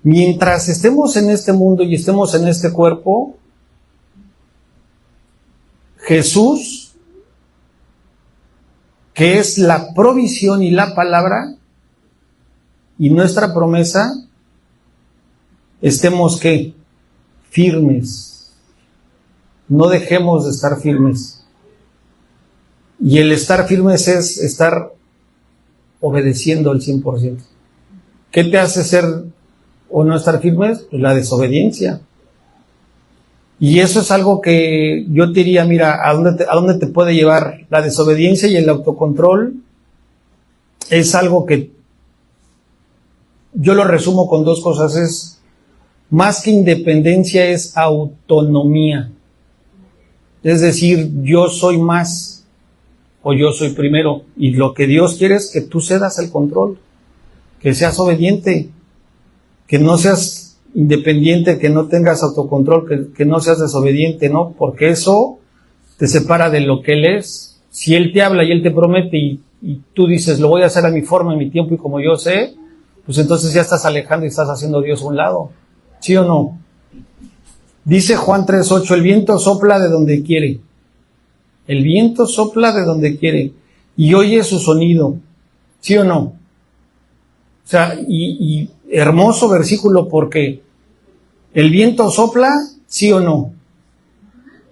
Mientras estemos en este mundo y estemos en este cuerpo, Jesús, que es la provisión y la palabra, y nuestra promesa, estemos ¿qué? Firmes. No dejemos de estar firmes. Y el estar firmes es estar obedeciendo al 100%. ¿Qué te hace ser o no estar firmes? Pues la desobediencia. Y eso es algo que yo te diría, mira, ¿a dónde te puede llevar? La desobediencia y el autocontrol es algo que yo lo resumo con dos cosas. Es más que independencia, es autonomía. Es decir, yo soy más o yo soy primero. Y lo que Dios quiere es que tú cedas el control, que seas obediente, que no seas independiente, que no tengas autocontrol, que no seas desobediente, ¿no? Porque eso te separa de lo que Él es. Si Él te habla y Él te promete y tú dices, lo voy a hacer a mi forma, en mi tiempo y como yo sé, pues entonces ya estás alejando y estás haciendo a Dios a un lado. ¿Sí o no? Dice Juan 3:8, el viento sopla de donde quiere. El viento sopla de donde quiere y oye su sonido. ¿Sí o no? O sea, y hermoso versículo porque el viento sopla, ¿sí o no?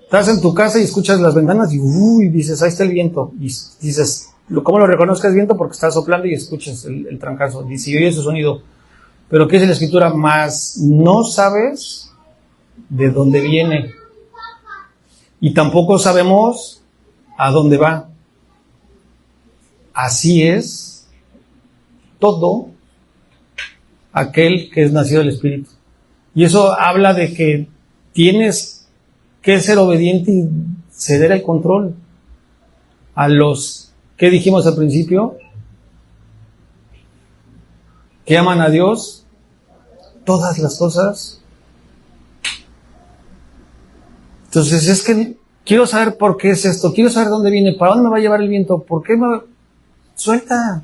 Estás en tu casa y escuchas las ventanas y dices, ahí está el viento. Y dices, ¿cómo lo reconozcas viento? Porque está soplando y escuchas el trancazo. Dice, y oye su sonido. Pero ¿qué dice la Escritura? Más no sabes de dónde viene. Y tampoco sabemos a dónde va. Así es todo aquel que es nacido del Espíritu. Y eso habla de que tienes que ser obediente y ceder el control a los que dijimos al principio, que aman a Dios, todas las cosas. Entonces es que quiero saber por qué es esto, quiero saber dónde viene, para dónde me va a llevar el viento, por qué me... Suelta.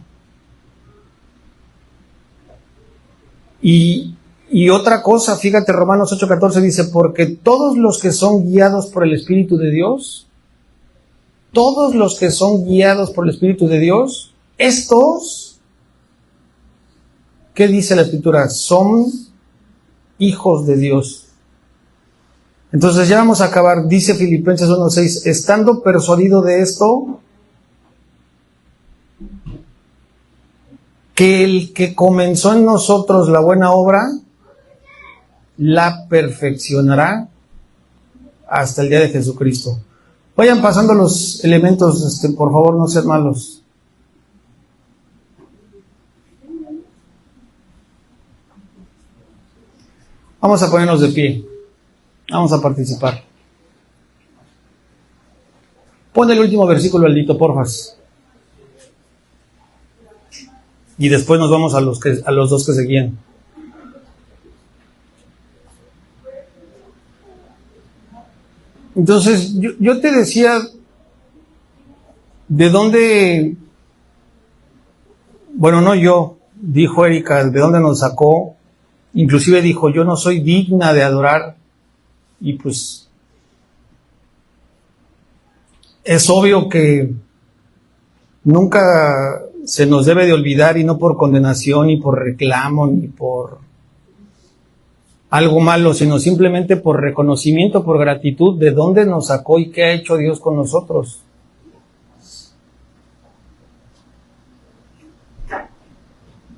Y otra cosa, fíjate, Romanos 8:14 dice, porque todos los que son guiados por el Espíritu de Dios, todos los que son guiados por el Espíritu de Dios, estos, ¿qué dice la Escritura? Son hijos de Dios. Entonces ya vamos a acabar, dice Filipenses 1:6, estando persuadido de esto, que el que comenzó en nosotros la buena obra, la perfeccionará hasta el día de Jesucristo. Vayan pasando los elementos, por favor, no sean malos. Vamos a ponernos de pie. Vamos a participar. Pon el último versículo, Aldito, porfas. Y después nos vamos a los dos que seguían. Entonces, yo te decía, ¿de dónde? Bueno, no yo, dijo Erika, ¿de dónde nos sacó? Inclusive dijo, yo no soy digna de adorar. Y pues, es obvio que nunca se nos debe de olvidar, y no por condenación, ni por reclamo, ni por algo malo, sino simplemente por reconocimiento, por gratitud de dónde nos sacó y qué ha hecho Dios con nosotros.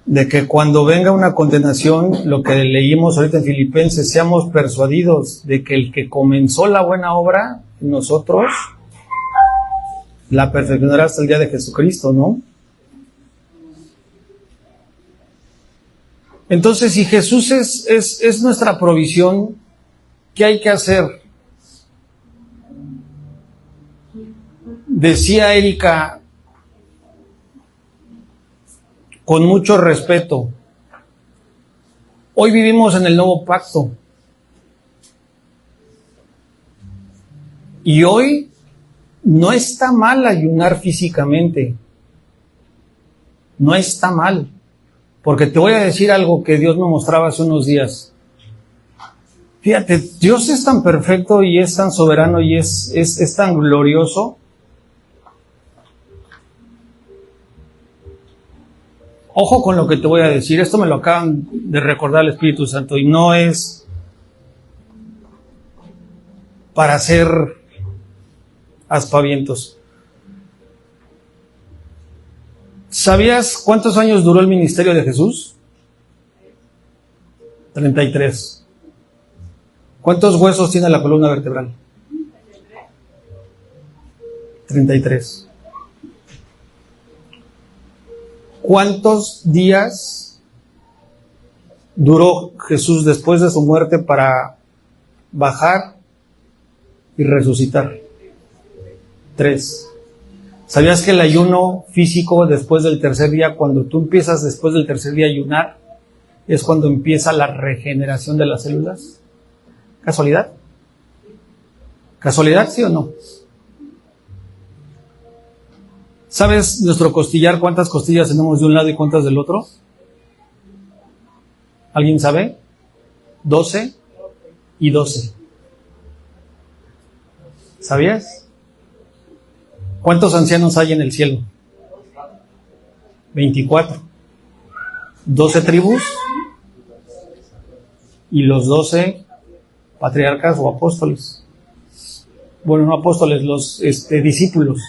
De que cuando venga una condenación, lo que leímos ahorita en Filipenses, seamos persuadidos de que el que comenzó la buena obra en nosotros, la perfeccionará hasta el día de Jesucristo, ¿no? Entonces, si Jesús es nuestra provisión, ¿qué hay que hacer? Decía Erika, con mucho respeto, hoy vivimos en el nuevo pacto. Y hoy no está mal ayunar físicamente. No está mal. Porque te voy a decir algo que Dios me mostraba hace unos días. Fíjate, Dios es tan perfecto y es tan soberano y es tan glorioso. Ojo con lo que te voy a decir. Esto me lo acaban de recordar el Espíritu Santo y no es para hacer aspavientos. ¿Sabías cuántos años duró el ministerio de Jesús? 33. ¿Cuántos huesos tiene la columna vertebral? 33. ¿Cuántos días duró Jesús después de su muerte para bajar y resucitar? 3. ¿Sabías que el ayuno físico después del tercer día, cuando tú empiezas después del tercer día a ayunar, es cuando empieza la regeneración de las células? ¿Casualidad? ¿Casualidad, sí o no? ¿Sabes nuestro costillar cuántas costillas tenemos de un lado y cuántas del otro? ¿Alguien sabe? 12 y 12. ¿Sabías? ¿Cuántos ancianos hay en el cielo? 24. 12 tribus y los 12 patriarcas o apóstoles. Bueno, no apóstoles, los discípulos.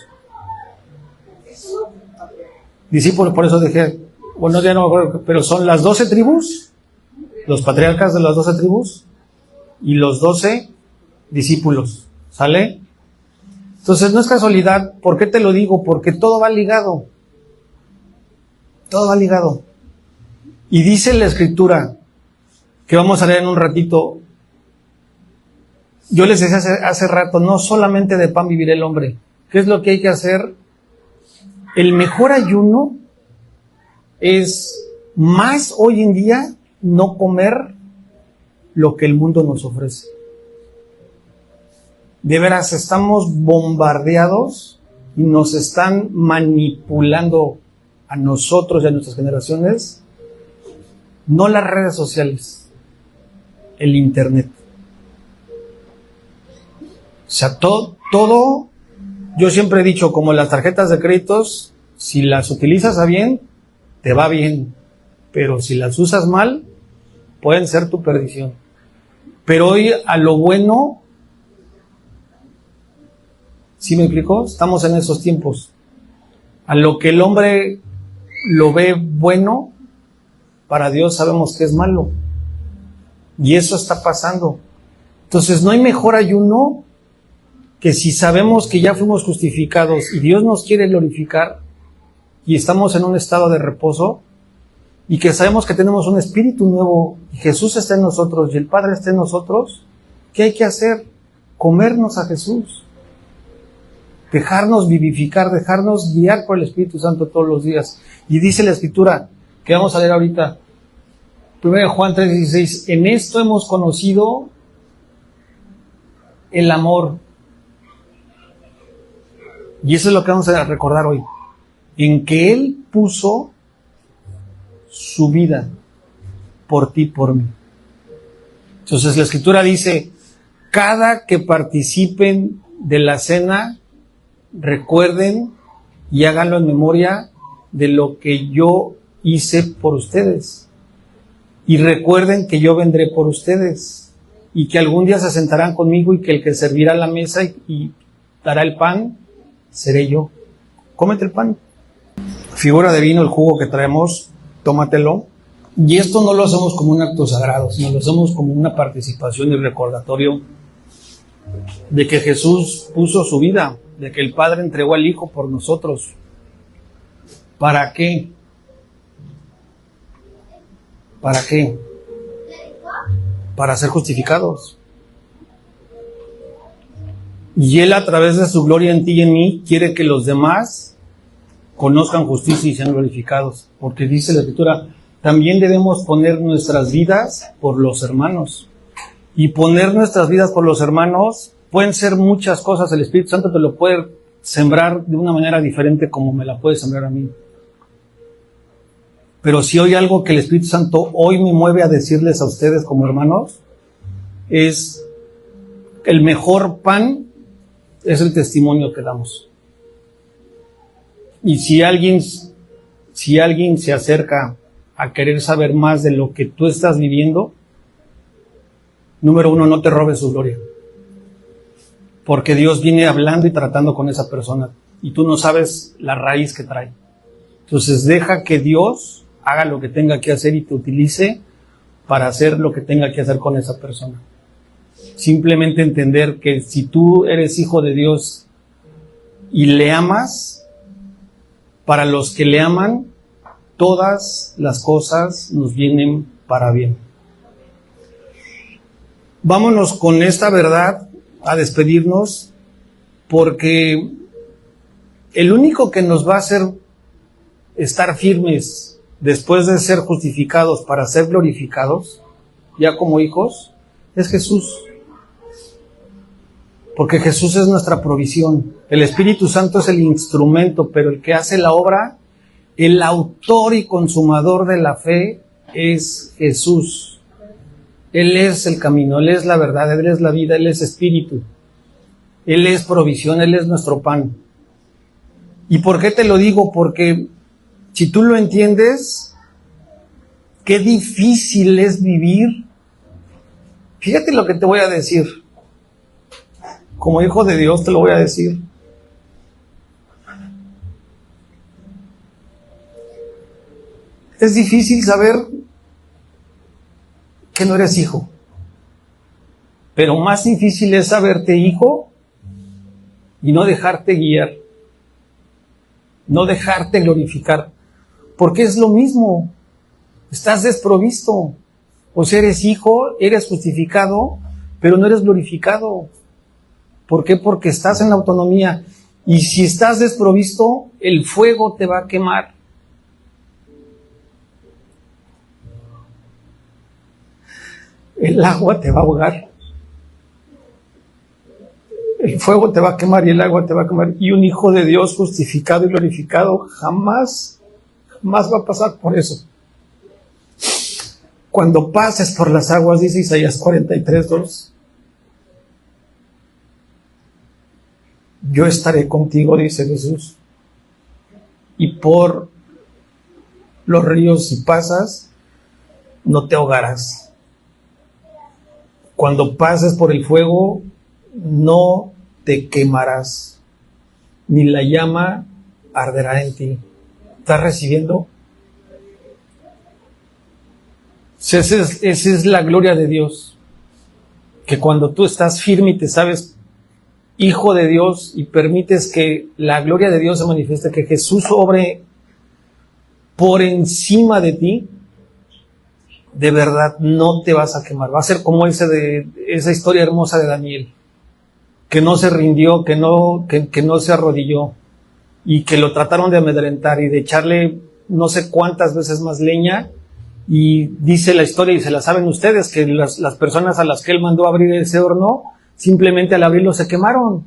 Discípulos, por eso dije, bueno, ya no me acuerdo, pero son las 12 tribus, los patriarcas de las 12 tribus y los 12 discípulos. ¿Sale? Entonces no es casualidad. ¿Por qué te lo digo? Porque todo va ligado. Todo va ligado. Y dice la Escritura, que vamos a leer en un ratito, yo les decía hace rato, no solamente de pan vivirá el hombre. ¿Qué es lo que hay que hacer? El mejor ayuno es más hoy en día no comer lo que el mundo nos ofrece. De veras, estamos bombardeados y nos están manipulando a nosotros y a nuestras generaciones, no las redes sociales, el internet. O sea, todo, yo siempre he dicho, como las tarjetas de créditos, si las utilizas a bien, te va bien, pero si las usas mal, pueden ser tu perdición. Pero hoy a lo bueno, ¿sí me explicó? Estamos en esos tiempos. A lo que el hombre lo ve bueno, para Dios sabemos que es malo. Y eso está pasando. Entonces no hay mejor ayuno que si sabemos que ya fuimos justificados y Dios nos quiere glorificar y estamos en un estado de reposo y que sabemos que tenemos un espíritu nuevo y Jesús está en nosotros y el Padre está en nosotros. ¿Qué hay que hacer? Comernos a Jesús. Dejarnos vivificar, dejarnos guiar por el Espíritu Santo todos los días. Y dice la Escritura, que vamos a leer ahorita, 1 Juan 3:16, en esto hemos conocido el amor. Y eso es lo que vamos a recordar hoy. En que Él puso su vida por ti, por mí. Entonces la Escritura dice, cada que participen de la cena, recuerden y háganlo en memoria de lo que yo hice por ustedes. Y recuerden que yo vendré por ustedes y que algún día se sentarán conmigo y que el que servirá la mesa y dará el pan, seré yo. Cómete el pan. Figura de vino, el jugo que traemos, tómatelo. Y esto no lo hacemos como un acto sagrado, sino lo hacemos como una participación y recordatorio de que Jesús puso su vida, de que el Padre entregó al Hijo por nosotros. ¿Para qué? ¿Para qué? Para ser justificados. Y Él, a través de su gloria en ti y en mí, quiere que los demás conozcan justicia y sean glorificados. Porque dice la Escritura, también debemos poner nuestras vidas por los hermanos. Y poner nuestras vidas por los hermanos pueden ser muchas cosas. El Espíritu Santo te lo puede sembrar de una manera diferente como me la puede sembrar a mí. Pero si hoy algo que el Espíritu Santo hoy me mueve a decirles a ustedes como hermanos, es el mejor pan es el testimonio que damos. Y si alguien se acerca a querer saber más de lo que tú estás viviendo, número uno, no te robes su gloria. Porque Dios viene hablando y tratando con esa persona y tú no sabes la raíz que trae. Entonces deja que Dios haga lo que tenga que hacer y te utilice para hacer lo que tenga que hacer con esa persona. Simplemente entender que si tú eres hijo de Dios y le amas, para los que le aman, todas las cosas nos vienen para bien. Vámonos con esta verdad a despedirnos, porque el único que nos va a hacer estar firmes después de ser justificados para ser glorificados, ya como hijos, es Jesús. Porque Jesús es nuestra provisión. El Espíritu Santo es el instrumento, pero el que hace la obra, el autor y consumador de la fe, es Jesús. Él es el camino, Él es la verdad, Él es la vida, Él es Espíritu. Él es provisión, Él es nuestro pan. ¿Y por qué te lo digo? Porque si tú lo entiendes, qué difícil es vivir. Fíjate lo que te voy a decir. Como hijo de Dios te lo voy a decir. Es difícil saber que no eres hijo. Pero más difícil es saberte hijo y no dejarte guiar. No dejarte glorificar. Porque es lo mismo. Estás desprovisto. O sea, eres hijo, eres justificado, pero no eres glorificado. ¿Por qué? Porque estás en la autonomía. Y si estás desprovisto, el fuego te va a quemar. El agua te va a ahogar. El fuego te va a quemar y el agua te va a quemar. Y un hijo de Dios justificado y glorificado jamás va a pasar por eso. Cuando pases por las aguas, dice Isaías 43:2, yo estaré contigo, dice Jesús. Y por los ríos si pasas, no te ahogarás. Cuando pases por el fuego, no te quemarás, ni la llama arderá en ti. ¿Estás recibiendo? Esa es la gloria de Dios. Que cuando tú estás firme y te sabes hijo de Dios y permites que la gloria de Dios se manifieste, que Jesús obre por encima de ti, de verdad no te vas a quemar. Va a ser como esa historia hermosa de Daniel, que no se rindió, que no se arrodilló y que lo trataron de amedrentar y de echarle no sé cuántas veces más leña. Y dice la historia, y se la saben ustedes, que las personas a las que él mandó abrir ese horno, simplemente al abrirlo se quemaron.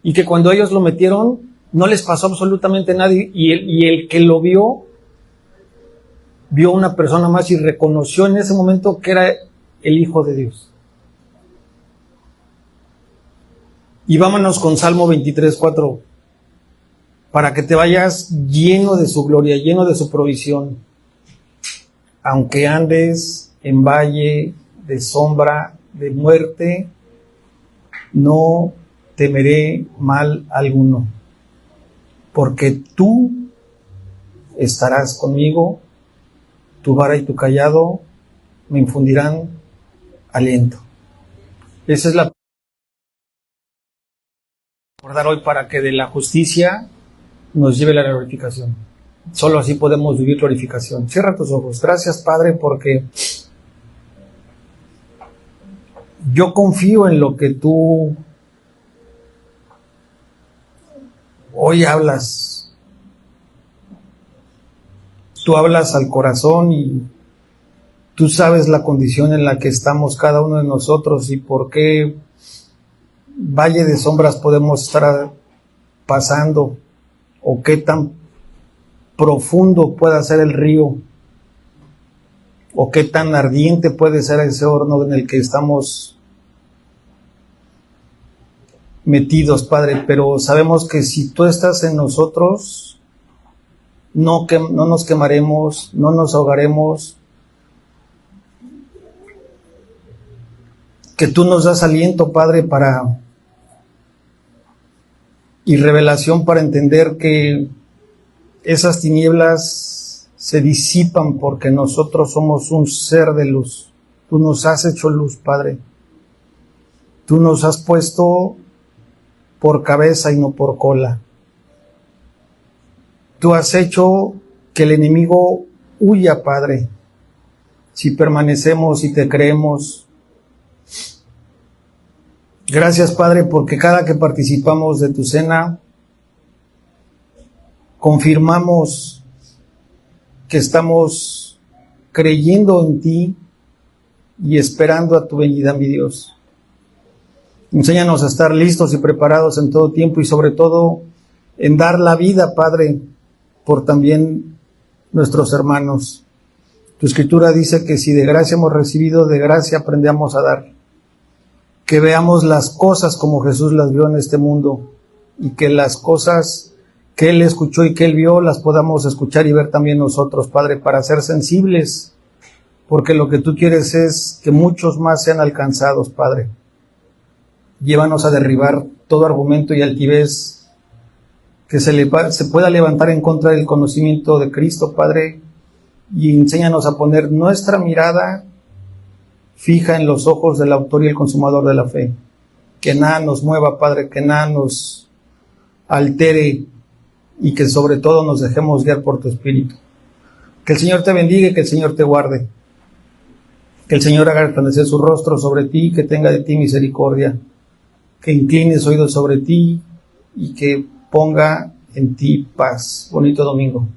Y que cuando ellos lo metieron, no les pasó absolutamente nada. Y el que lo vio una persona más y reconoció en ese momento que era el Hijo de Dios. Y vámonos con Salmo 23:4, para que te vayas lleno de su gloria, lleno de su provisión. Aunque andes en valle de sombra de muerte, no temeré mal alguno, porque tú estarás conmigo, tu vara y tu cayado me infundirán aliento. Esa es la recordar hoy, para que de la justicia nos lleve la glorificación. Solo así podemos vivir glorificación. Cierra tus ojos. Gracias, Padre, porque yo confío en lo que tú hoy hablas. Tú hablas al corazón y tú sabes la condición en la que estamos cada uno de nosotros y por qué valle de sombras podemos estar pasando o qué tan profundo pueda ser el río o qué tan ardiente puede ser ese horno en el que estamos metidos, Padre, pero sabemos que si tú estás en nosotros, no nos quemaremos, no nos ahogaremos, que tú nos das aliento, Padre, y revelación para entender que esas tinieblas se disipan porque nosotros somos un ser de luz. Tú nos has hecho luz, Padre. Tú nos has puesto por cabeza y no por cola. Tú has hecho que el enemigo huya, Padre, si permanecemos y te creemos. Gracias, Padre, porque cada que participamos de tu cena, confirmamos que estamos creyendo en ti y esperando a tu venida, mi Dios. Enséñanos a estar listos y preparados en todo tiempo y sobre todo en dar la vida, Padre, por también nuestros hermanos. Tu Escritura dice que si de gracia hemos recibido, de gracia aprendamos a dar. Que veamos las cosas como Jesús las vio en este mundo y que las cosas que Él escuchó y que Él vio las podamos escuchar y ver también nosotros, Padre, para ser sensibles, porque lo que tú quieres es que muchos más sean alcanzados, Padre. Llévanos a derribar todo argumento y altivez que se pueda levantar en contra del conocimiento de Cristo, Padre, y enséñanos a poner nuestra mirada fija en los ojos del autor y el consumador de la fe. Que nada nos mueva, Padre, que nada nos altere y que sobre todo nos dejemos guiar por tu Espíritu. Que el Señor te bendiga y que el Señor te guarde. Que el Señor haga resplandecer su rostro sobre ti, que tenga de ti misericordia. Que incline su oído sobre ti y que ponga en ti paz. Bonito domingo.